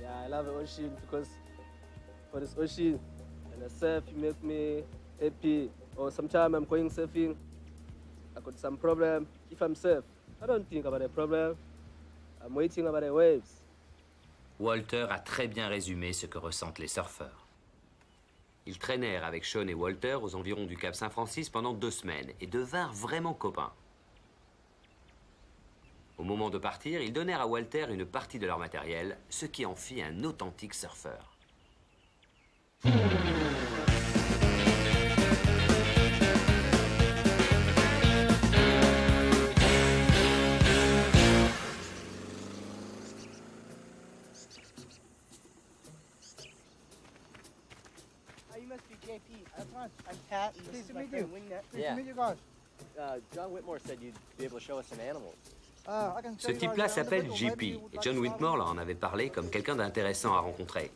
Yeah, I love the ocean because for this ocean and the surf, you make me happy. Or sometimes I'm going surfing, I got some problem. If I'm surf, I don't think about the problem. I'm waiting about the waves. Walter a très bien résumé ce que ressentent les surfeurs. Ils traînèrent avec Sean et Walter aux environs du Cap Saint-Francis pendant 2 semaines et devinrent vraiment copains. Au moment de partir, ils donnèrent à Walter une partie de leur matériel, ce qui en fit un authentique surfeur. You must be JP. I'm Pat. Nice to meet you. Nice Yeah. to meet you guys. John Whitmore said you'd be able to show us some animals. Ce type-là s'appelle JP, et John Whitmore leur en avait parlé comme quelqu'un d'intéressant à rencontrer.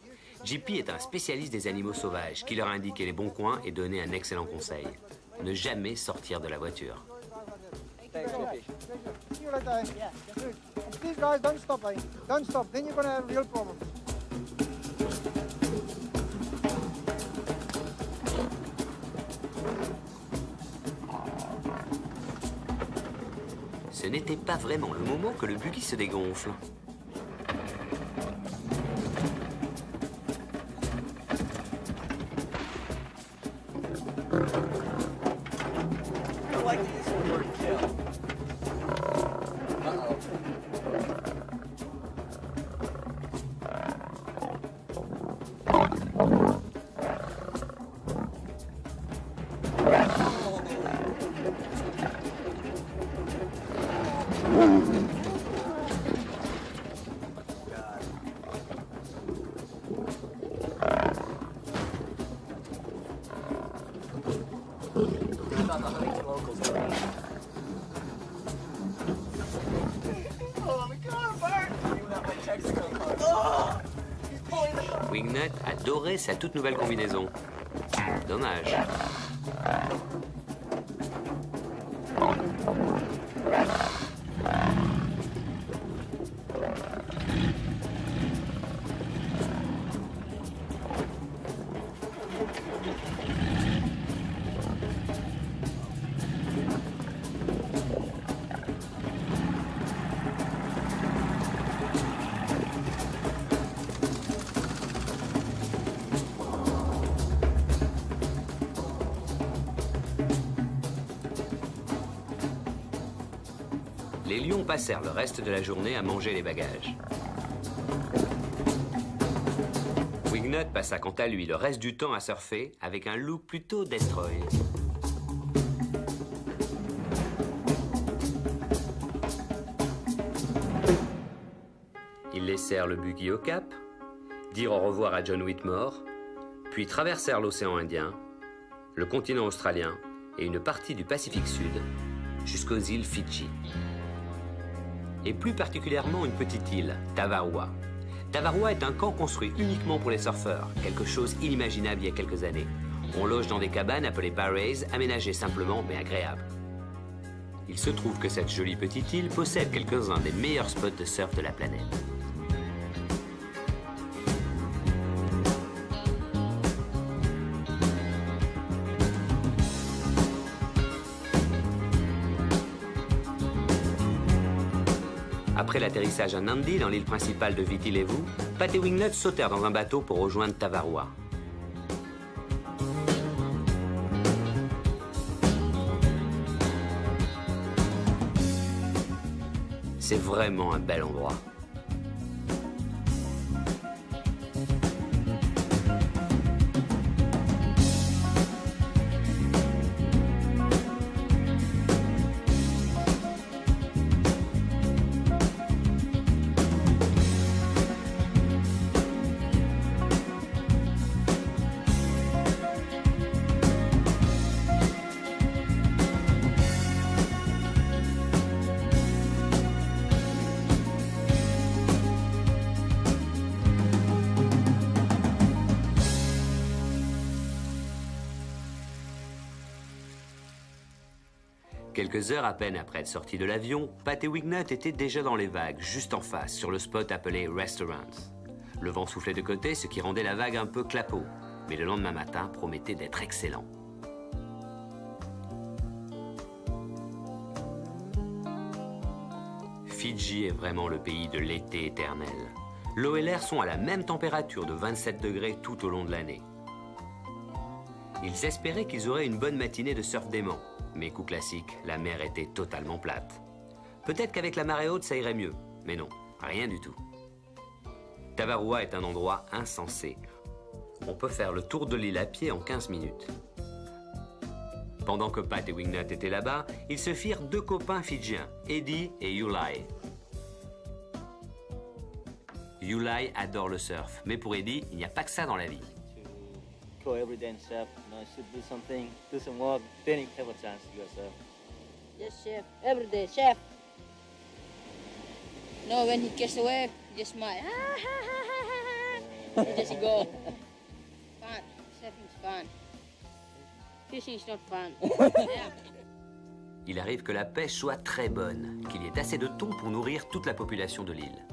JP est un spécialiste des animaux sauvages qui leur a indiqué les bons coins et donné un excellent conseil. Ne jamais sortir de la voiture. Thanks, JP. See you later. Yeah. Good. And please, guys, don't stop, eh? Don't stop. Then you're gonna have real problems. Ce n'était pas vraiment le moment que le buggy se dégonfle. I like to use the word kill. Uh-oh. I thought the Huntington locals were mean. Oh, the car, Bart! Even out my Texaco car. Oh! He's pulling the car. Wingnut adorait sa toute nouvelle combinaison. Dommage. Les lions passèrent le reste de la journée à manger les bagages. Wingnut passa quant à lui le reste du temps à surfer avec un look plutôt destroy. Ils laissèrent le buggy au cap, dirent au revoir à John Whitmore, puis traversèrent l'océan Indien, le continent australien et une partie du Pacifique Sud jusqu'aux îles Fidji. Et plus particulièrement une petite île, Tavarua. Tavarua est un camp construit uniquement pour les surfeurs, quelque chose inimaginable il y a quelques années. On loge dans des cabanes appelées barrays, aménagées simplement mais agréables. Il se trouve que cette jolie petite île possède quelques-uns des meilleurs spots de surf de la planète. Après l'atterrissage à Nandi, dans l'île principale de Viti Levu, Pat et Wingnut sautèrent dans un bateau pour rejoindre Tavarua. C'est vraiment un bel endroit. Quelques heures à peine après être sortis de l'avion, Pat et Wingnut étaient déjà dans les vagues, juste en face, sur le spot appelé Restaurants. Le vent soufflait de côté, ce qui rendait la vague un peu clapot, mais le lendemain matin promettait d'être excellent. Fidji est vraiment le pays de l'été éternel. L'eau et l'air sont à la même température de 27 degrés tout au long de l'année. Ils espéraient qu'ils auraient une bonne matinée de surf dément, mais coup classique, la mer était totalement plate. Peut-être qu'avec la marée haute, ça irait mieux, mais non, rien du tout. Tavarua est un endroit insensé. On peut faire le tour de l'île à pied en 15 minutes. Pendant que Pat et Wingnut étaient là-bas, ils se firent deux copains fidjiens, Eddie et Yulai. Yulai adore le surf, mais pour Eddie, il n'y a pas que ça dans la vie. Go every day and surf. You know, should do something, do some work, then you have a chance to go surf. Just chef, every day, chef. No, when he gets away, he just smile. He just go. Fun, surfing's fun. Fishing's not fun. Yeah. Il arrive que la pêche soit très bonne, qu'il y ait assez de thon pour nourrir toute la population de l'île.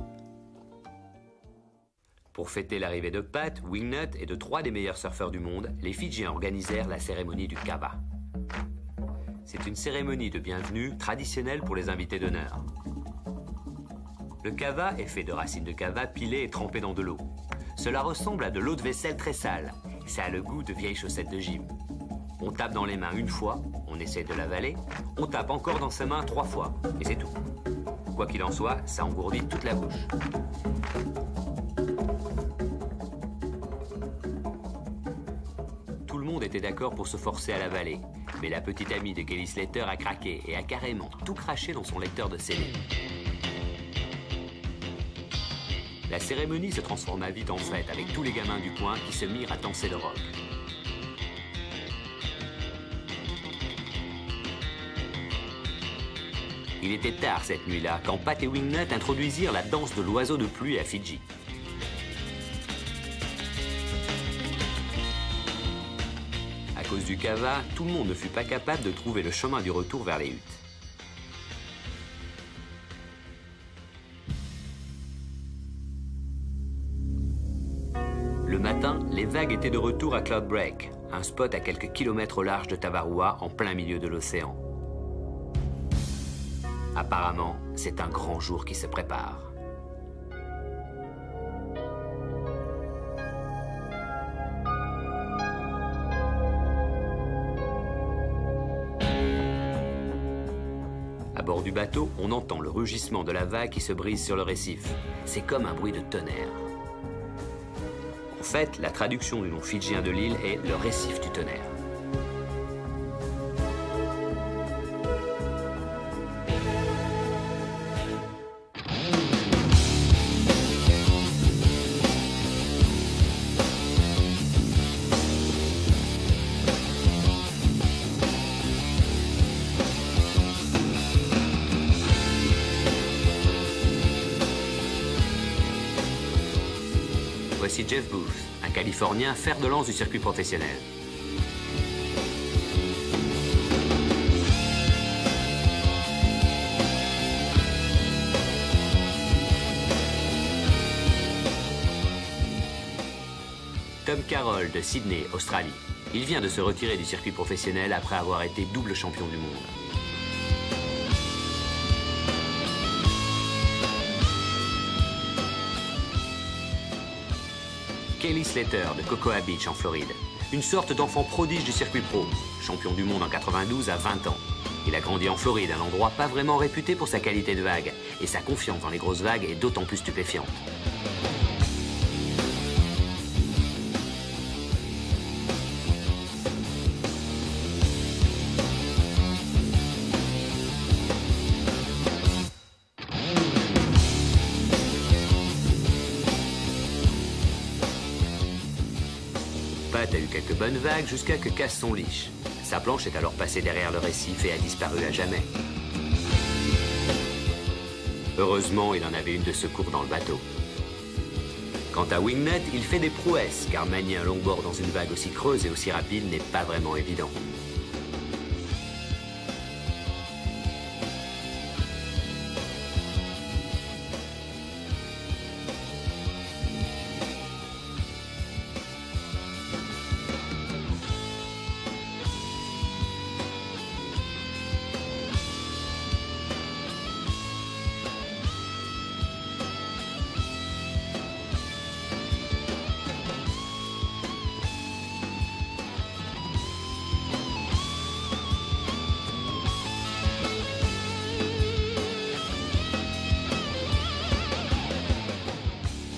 Pour fêter l'arrivée de Pat, Wingnut et de 3 des meilleurs surfeurs du monde, les Fidjiens organisèrent la cérémonie du kava. C'est une cérémonie de bienvenue traditionnelle pour les invités d'honneur. Le kava est fait de racines de kava pilées et trempées dans de l'eau. Cela ressemble à de l'eau de vaisselle très sale. Ça a le goût de vieilles chaussettes de gym. On tape dans les mains une fois, on essaie de l'avaler, on tape encore dans ses mains 3 fois, et c'est tout. Quoi qu'il en soit, ça engourdit toute la bouche. Tout le monde était d'accord pour se forcer à l'avaler, mais la petite amie de Kelly Slater a craqué et a carrément tout craché dans son lecteur de CD. La cérémonie se transforma vite en fête avec tous les gamins du coin qui se mirent à danser le rock. Il était tard cette nuit-là quand Pat et Wingnut introduisirent la danse de l'oiseau de pluie à Fidji. À cause du kava, tout le monde ne fut pas capable de trouver le chemin du retour vers les huttes. Le matin, les vagues étaient de retour à Cloud Break, un spot à quelques kilomètres au large de Tavarua, en plein milieu de l'océan. Apparemment, c'est un grand jour qui se prépare. À bord du bateau, on entend le rugissement de la vague qui se brise sur le récif. C'est comme un bruit de tonnerre. En fait, la traduction du nom fidjien de l'île est le récif du tonnerre. Voici Jeff Booth, un Californien fer de lance du circuit professionnel. Tom Carroll de Sydney, Australie. Il vient de se retirer du circuit professionnel après avoir été double champion du monde. Kelly Slater de Cocoa Beach en Floride. Une sorte d'enfant prodige du circuit pro. Champion du monde en 92 à 20 ans. Il a grandi en Floride, un endroit pas vraiment réputé pour sa qualité de vague. Et sa confiance dans les grosses vagues est d'autant plus stupéfiante. Pat a eu quelques bonnes vagues jusqu'à que casse son leash. Sa planche est alors passée derrière le récif et a disparu à jamais. Heureusement, il en avait une de secours dans le bateau. Quant à Wingnut, il fait des prouesses, car manier un longboard dans une vague aussi creuse et aussi rapide n'est pas vraiment évident.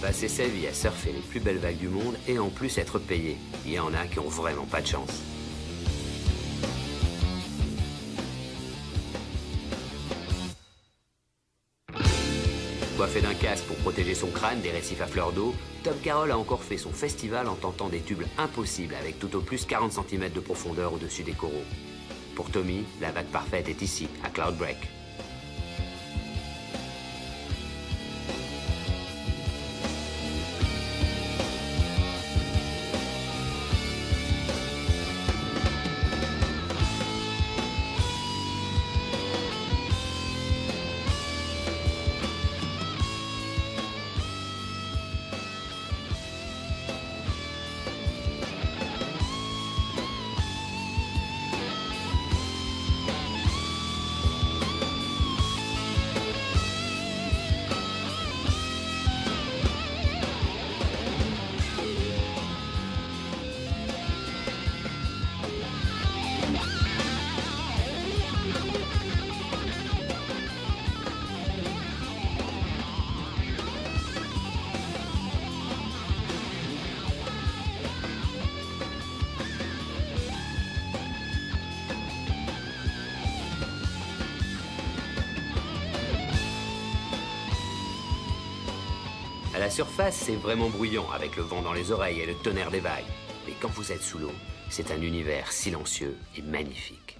Passer sa vie à surfer les plus belles vagues du monde et en plus être payé. Il y en a qui ont vraiment pas de chance. Coiffé d'un casque pour protéger son crâne des récifs à fleur d'eau, Tom Carroll a encore fait son festival en tentant des tubes impossibles avec tout au plus 40 cm de profondeur au-dessus des coraux. Pour Tommy, la vague parfaite est ici, à Cloud Break. À la surface, c'est vraiment bruyant avec le vent dans les oreilles et le tonnerre des vagues. Mais quand vous êtes sous l'eau, c'est un univers silencieux et magnifique.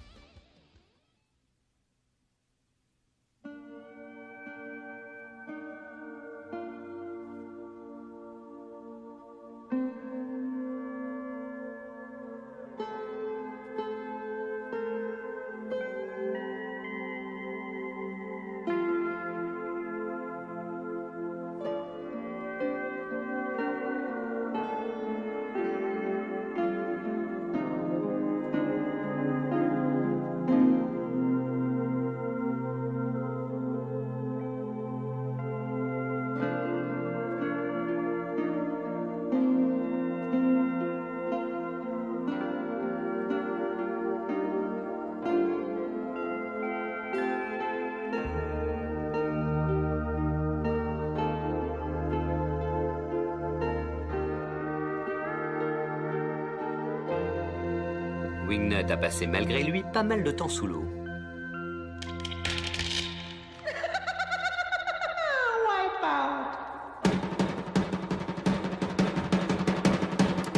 Wingnut a passé malgré lui pas mal de temps sous l'eau.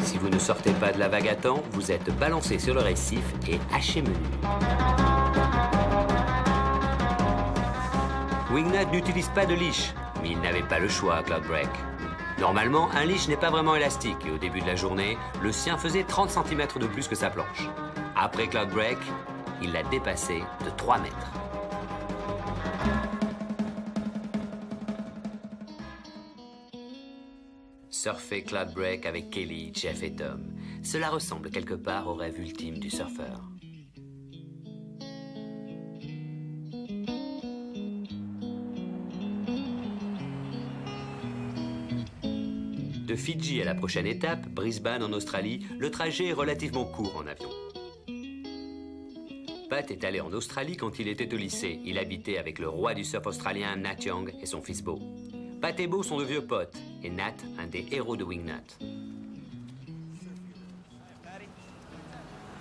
Si vous ne sortez pas de la vague à temps, vous êtes balancé sur le récif et haché menu. Wingnut n'utilise pas de leash, mais il n'avait pas le choix à Cloud Break. Normalement, un leash n'est pas vraiment élastique et au début de la journée, le sien faisait 30 cm de plus que sa planche. Après Cloud Break, il l'a dépassé de 3 mètres. Surfer Cloud Break avec Kelly, Jeff et Tom. Cela ressemble quelque part au rêve ultime du surfeur. De Fidji à la prochaine étape, Brisbane en Australie, le trajet est relativement court en avion. Pat est allé en Australie quand il était au lycée. Il habitait avec le roi du surf australien Nat Young et son fils Beau. Pat et Beau sont de vieux potes et Nat, un des héros de Wingnut.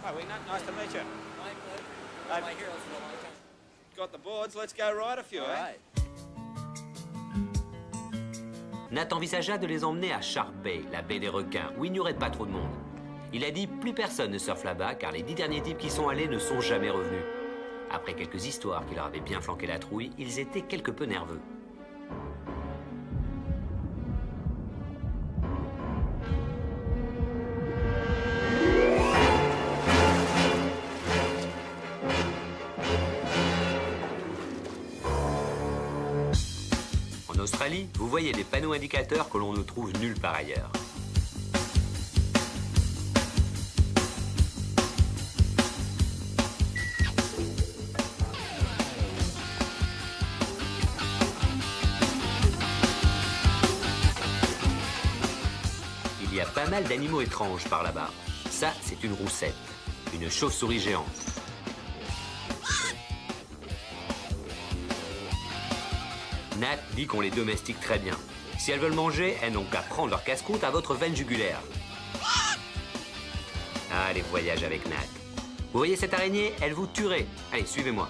Hi Wingnut, nice to meet you. My heroes for a long time. Got the boards, let's go ride a few, eh? Nat envisagea de les emmener à Shark Bay, la baie des requins, où il n'y aurait pas trop de monde. Il a dit plus personne ne surfe là-bas car les 10 derniers types qui sont allés ne sont jamais revenus. Après quelques histoires qui leur avaient bien flanqué la trouille, ils étaient quelque peu nerveux. En Australie, vous voyez des panneaux indicateurs que l'on ne trouve nulle part ailleurs. Il y a pas mal d'animaux étranges par là-bas. Ça, c'est une roussette, une chauve-souris géante. Nat dit qu'on les domestique très bien. Si elles veulent manger, elles n'ont qu'à prendre leur casse-croûte à votre veine jugulaire. Ah, les voyages avec Nat. Vous voyez cette araignée? Elle vous tuerait. Allez, suivez-moi.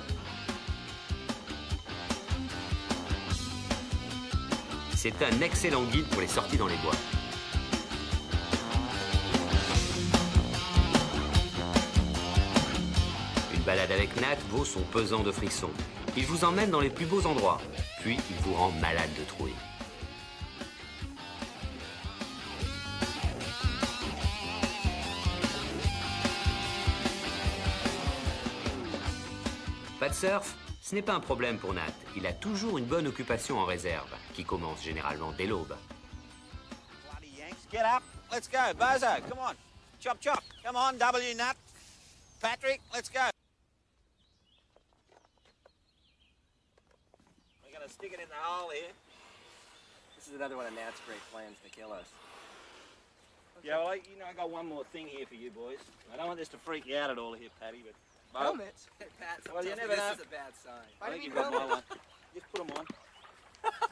C'est un excellent guide pour les sorties dans les bois. Une balade avec Nat vaut son pesant de frissons. Il vous emmène dans les plus beaux endroits, puis il vous rend malade de trouille. Pas de surf? Ce n'est pas un problème pour Nat. Il a toujours une bonne occupation en réserve, qui commence généralement dès l'aube. Bloody Yanks, get up. Let's go. Bozo, come on. Chop, chop. Come on, W Nut. Patrick, let's go. We're going to stick it in the hole here. This is another one of Nat's great plans to kill us. Yeah, well, you know, I got one more thing here for you boys. I don't want this to freak you out at all here, Paddy, but... Helmets? Pat, Well, you sometimes never this know. is a bad sign. I think you've got my one. Just put them on.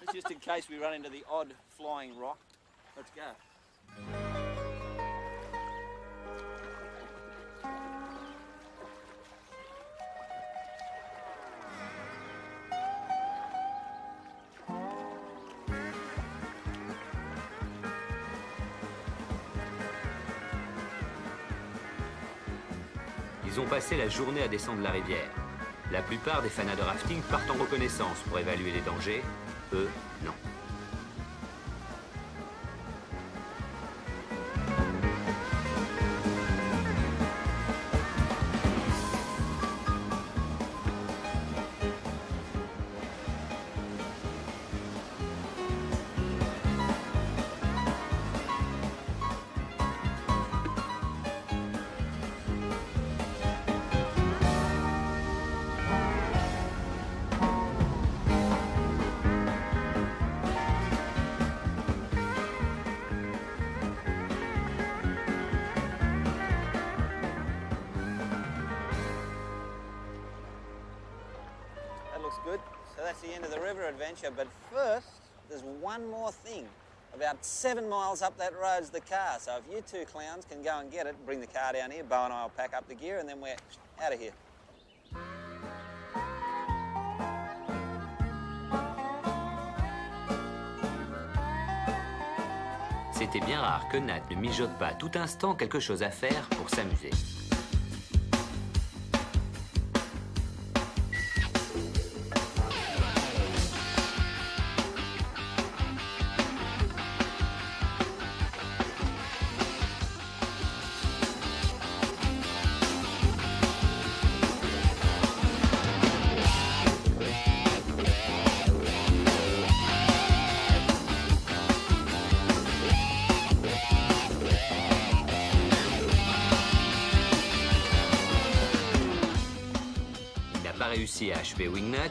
It's just in case we run into the odd flying rock. Let's go. Ils ont passé la journée à descendre la rivière. La plupart des fanats de rafting partent en reconnaissance pour évaluer les dangers. Eux, non. That looks good. So that's the end of the river adventure. But first, there's one more thing. About 7 miles up that road's the car. So if you two clowns can go and get it, bring the car down here, Bo and I will pack up the gear, and then we're out of here. C'était bien rare que Nat ne mijote pas tout instant quelque chose à faire pour s'amuser. Réussi à achever Wingnut,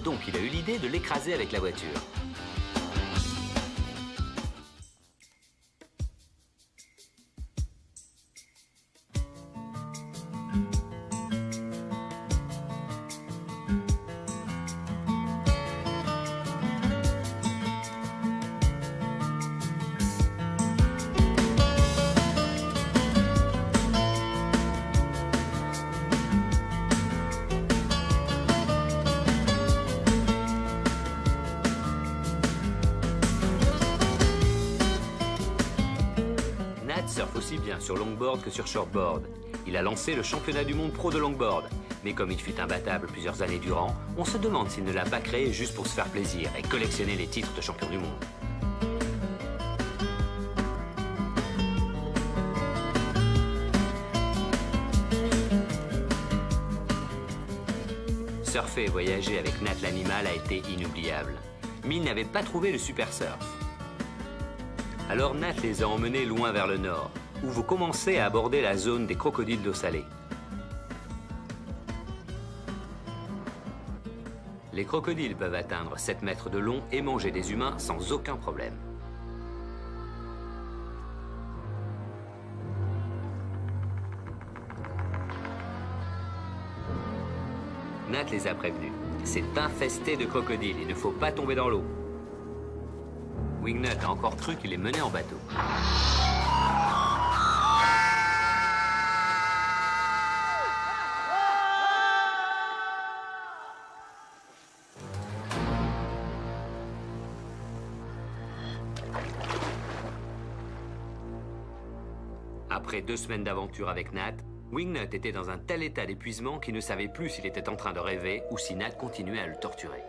donc il a eu l'idée de l'écraser avec la voiture. Surfe aussi bien sur longboard que sur shortboard. Il a lancé le championnat du monde pro de longboard. Mais comme il fut imbattable plusieurs années durant, on se demande s'il ne l'a pas créé juste pour se faire plaisir et collectionner les titres de champion du monde. Surfer et voyager avec Nat l'animal a été inoubliable. Mais il n'avait pas trouvé le super surf. Alors Nat les a emmenés loin vers le nord, où vous commencez à aborder la zone des crocodiles d'eau salée. Les crocodiles peuvent atteindre 7 mètres de long et manger des humains sans aucun problème. Nat les a prévenus. C'est infesté de crocodiles, il ne faut pas tomber dans l'eau. Wingnut a encore cru qu'il les menait en bateau. Après 2 semaines d'aventure avec Nat, Wingnut était dans un tel état d'épuisement qu'il ne savait plus s'il était en train de rêver ou si Nat continuait à le torturer.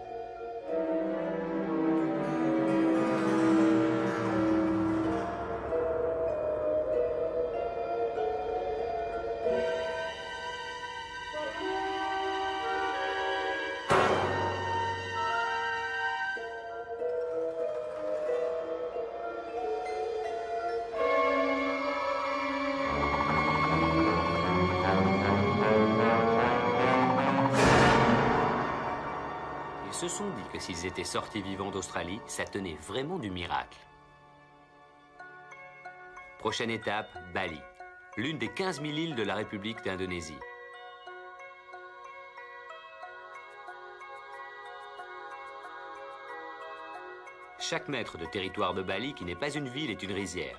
Ils se sont dit que s'ils étaient sortis vivants d'Australie, ça tenait vraiment du miracle. Prochaine étape, Bali, l'une des 15 000 îles de la République d'Indonésie. Chaque mètre de territoire de Bali, qui n'est pas une ville, est une rizière.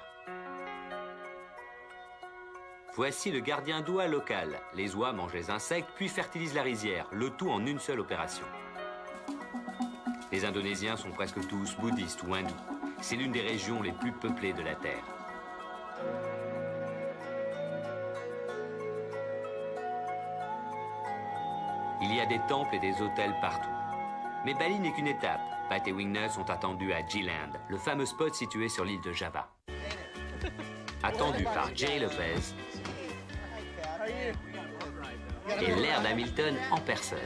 Voici le gardien d'oie local. Les oies mangent les insectes, puis fertilisent la rizière, le tout en une seule opération. Les Indonésiens sont presque tous bouddhistes ou hindous. C'est l'une des régions les plus peuplées de la Terre. Il y a des temples et des hôtels partout. Mais Bali n'est qu'une étape. Pat et Wingnut sont attendus à G-Land, le fameux spot situé sur l'île de Java. Attendu par Jerry Lopez et Laird Hamilton en personne.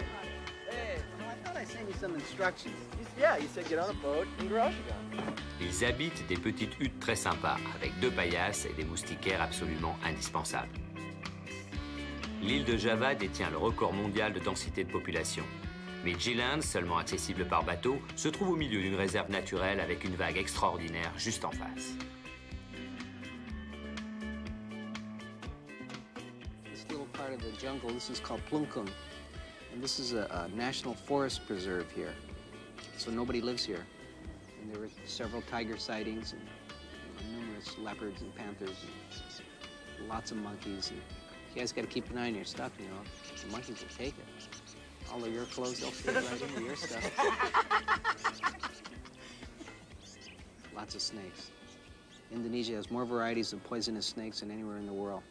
Ils habitent des petites huttes très sympas, avec 2 paillasses et des moustiquaires absolument indispensables. L'île de Java détient le record mondial de densité de population. Mais G-Land, seulement accessible par bateau, se trouve au milieu d'une réserve naturelle avec une vague extraordinaire juste en face. This little part of the jungle, this is called Plunkum. And this is a national forest preserve here. So nobody lives here. And there were several tiger sightings and numerous leopards and panthers and lots of monkeys. And you guys got to keep an eye on your stuff, you know. The monkeys will take it. All of your clothes, they'll fit right into your stuff. Lots of snakes. Indonesia has more varieties of poisonous snakes than anywhere in the world.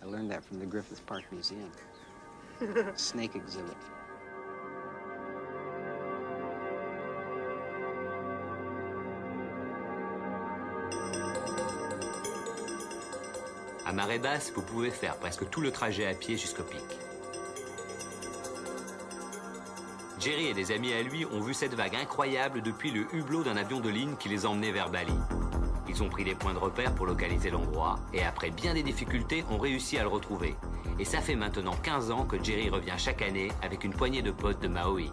I learned that from the Griffith Park Museum. Snake exhibit. À marée basse, vous pouvez faire presque tout le trajet à pied jusqu'au pic. Jerry et des amis à lui ont vu cette vague incroyable depuis le hublot d'un avion de ligne qui les emmenait vers Bali. Ils ont pris des points de repère pour localiser l'endroit et après bien des difficultés, ont réussi à le retrouver. Et ça fait maintenant 15 ans que Jerry revient chaque année avec une poignée de potes de Maui.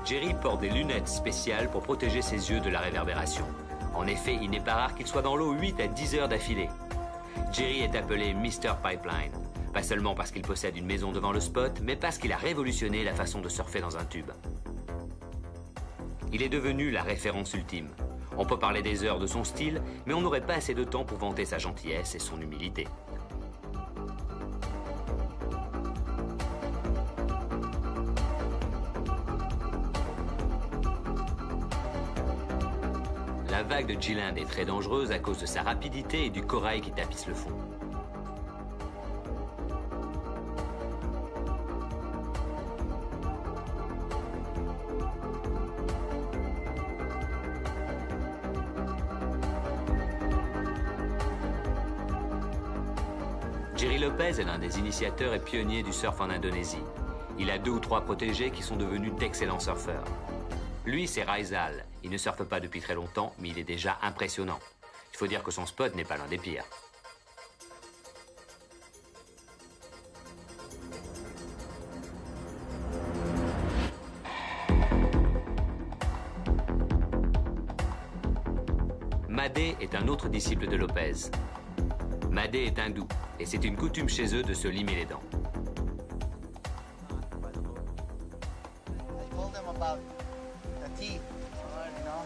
Jerry porte des lunettes spéciales pour protéger ses yeux de la réverbération. En effet, il n'est pas rare qu'il soit dans l'eau 8 à 10 heures d'affilée. Jerry est appelé Mr. Pipeline, pas seulement parce qu'il possède une maison devant le spot, mais parce qu'il a révolutionné la façon de surfer dans un tube. Il est devenu la référence ultime. On peut parler des heures de son style, mais on n'aurait pas assez de temps pour vanter sa gentillesse et son humilité. La vague de G-Land est très dangereuse à cause de sa rapidité et du corail qui tapisse le fond. Jerry Lopez est l'un des initiateurs et pionniers du surf en Indonésie. Il a 2 ou 3 protégés qui sont devenus d'excellents surfeurs. Lui, c'est Raizal. Il ne surfe pas depuis très longtemps, mais il est déjà impressionnant. Il faut dire que son spot n'est pas l'un des pires. Madé est un autre disciple de Lopez. Madé est hindou, et c'est une coutume chez eux de se limer les dents. I told them about the teeth. Or, you know,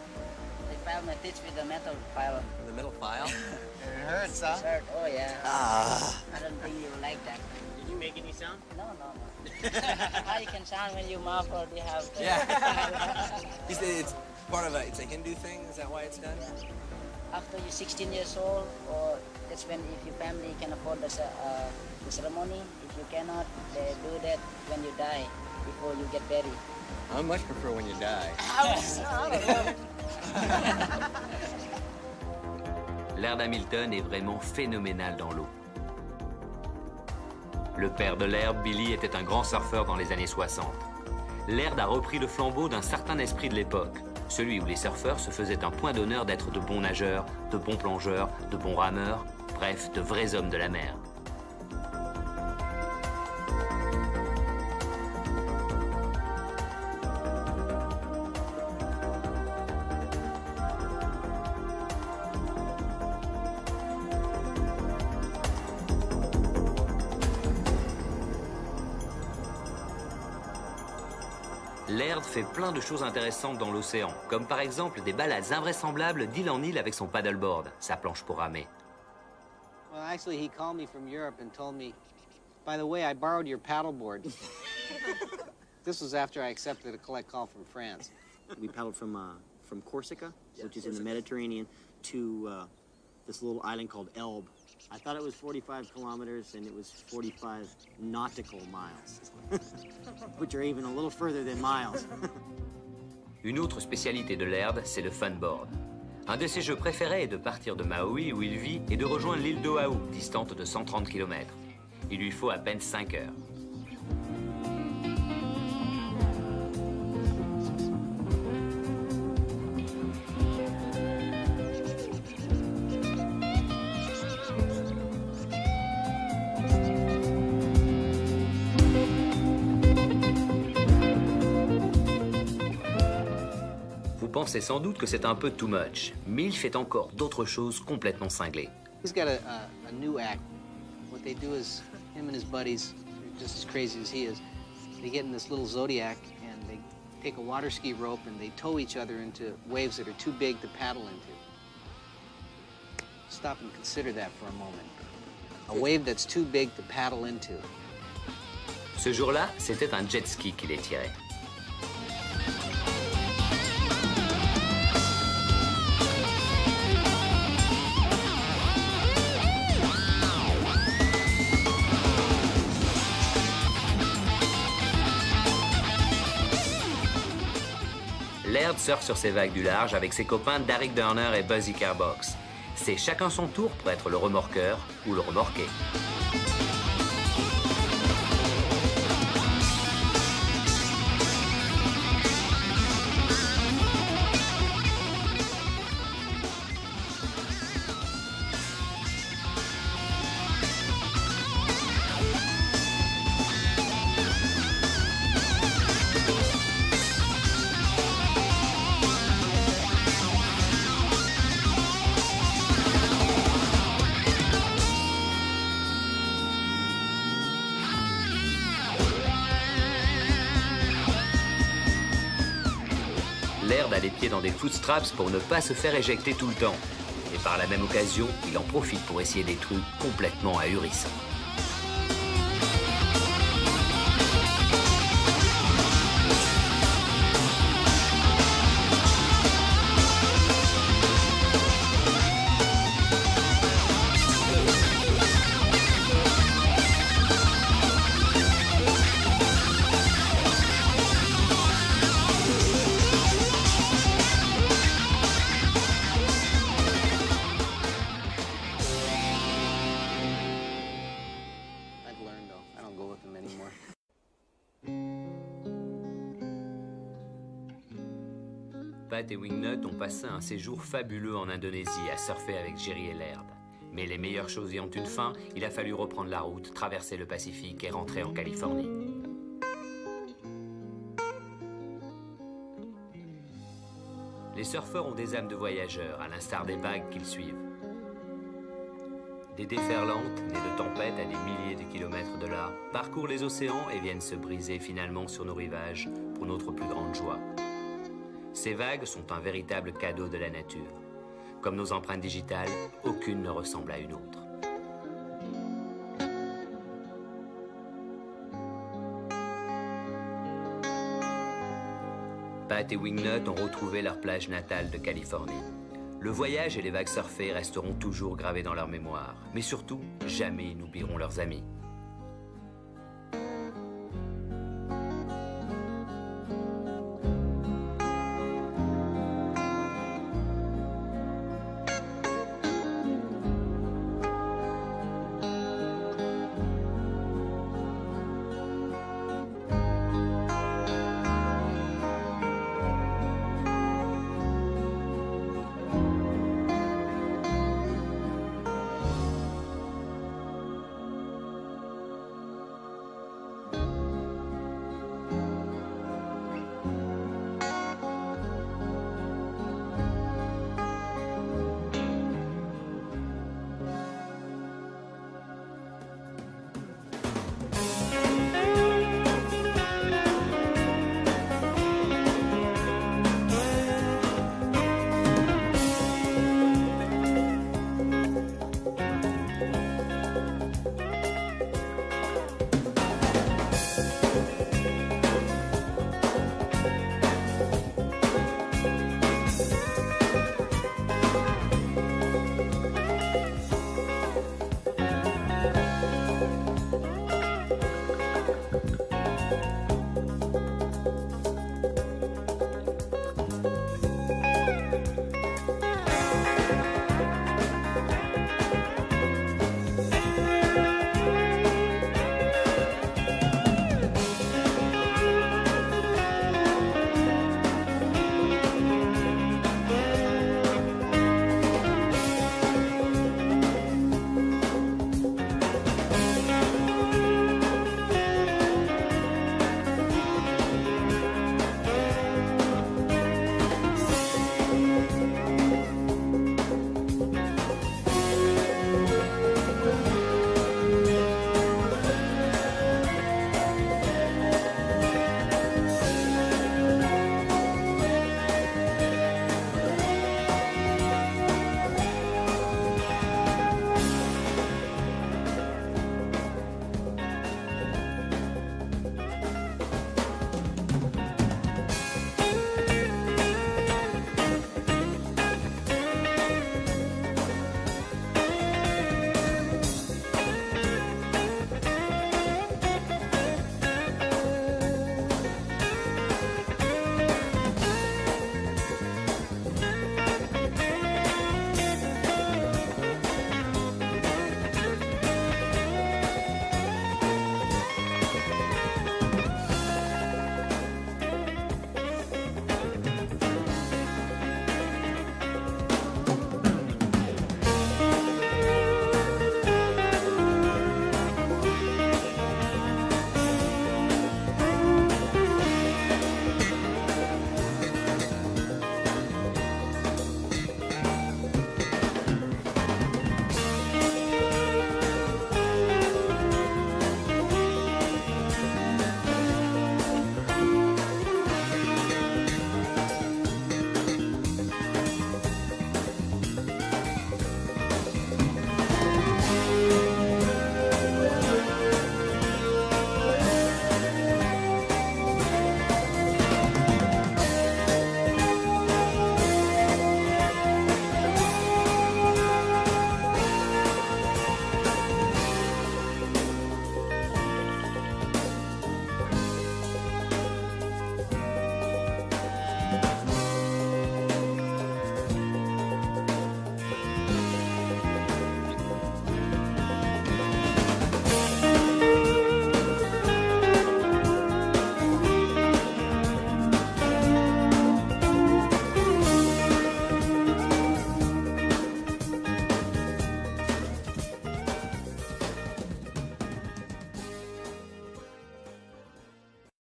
they filed my teeth with the metal file. The metal file? It hurts, huh? It hurts. Oh, yeah. I don't think you like that. Did you make any sound? No. How you can sound when you mouth or they have... Yeah. You said it's part of it's a Hindu thing? Is that why it's done? After you're 16 years old, or that's when if your family can afford the ceremony. If you cannot, they do that when you die, before you get buried. I much prefer when you die. Laird Hamilton est vraiment phénoménal dans l'eau. Le père de Laird, Billy, était un grand surfeur dans les années 60. Laird a repris le flambeau d'un certain esprit de l'époque, celui où les surfeurs se faisaient un point d'honneur d'être de bons nageurs, de bons plongeurs, de bons rameurs, bref, de vrais hommes de la mer. Laird fait plein de choses intéressantes dans l'océan, comme par exemple des balades invraisemblables d'île en île avec son paddleboard, sa planche pour ramer. Well, actually, he called me from Europe and told me, by the way, I borrowed your paddleboard. This was after I accepted a collect call from France. We paddled from Corsica, which is in the Mediterranean, to this little island called Elbe. I thought it was 45 kilometers, and it was 45 nautical miles, which are even a little further than miles. Une autre spécialité de Laird, c'est le funboard. Un de ses jeux préférés est de partir de Maui, où il vit, et de rejoindre l'île d'Oahu, distante de 130 km. Il lui faut à peine 5 heures. Vous pensez sans doute que c'est un peu too much, mais il fait encore d'autres choses complètement cinglées. He's got a new act. What they do is, him and his buddies, just as crazy as he is, they get in this little Zodiac and they take a water ski rope and they tow each other into waves that are too big to paddle into. Stop and consider that for a moment. A wave that's too big to paddle into. Ce jour-là, c'était un jet ski qui les tirait. Laird surfe sur ces vagues du large avec ses copains Derek Durner et Buzzy Carbox. C'est chacun son tour pour être le remorqueur ou le remorqué. Laird a les pieds dans des footstraps pour ne pas se faire éjecter tout le temps. Et par la même occasion, il en profite pour essayer des trucs complètement ahurissants. don't go with them anymore. Pat et Wingnut ont passé un séjour fabuleux en Indonésie à surfer avec Jerry et Laird. Mais les meilleures choses ayant une fin, il a fallu reprendre la route, traverser le Pacifique et rentrer en Californie. Les surfeurs ont des âmes de voyageurs, à l'instar des vagues qu'ils suivent. Des déferlantes, nées de tempêtes à des milliers de kilomètres de là, parcourent les océans et viennent se briser finalement sur nos rivages pour notre plus grande joie. Ces vagues sont un véritable cadeau de la nature. Comme nos empreintes digitales, aucune ne ressemble à une autre. Pat et Wingnut ont retrouvé leur plage natale de Californie. Le voyage et les vagues surfées resteront toujours gravés dans leur mémoire. Mais surtout, jamais ils n'oublieront leurs amis.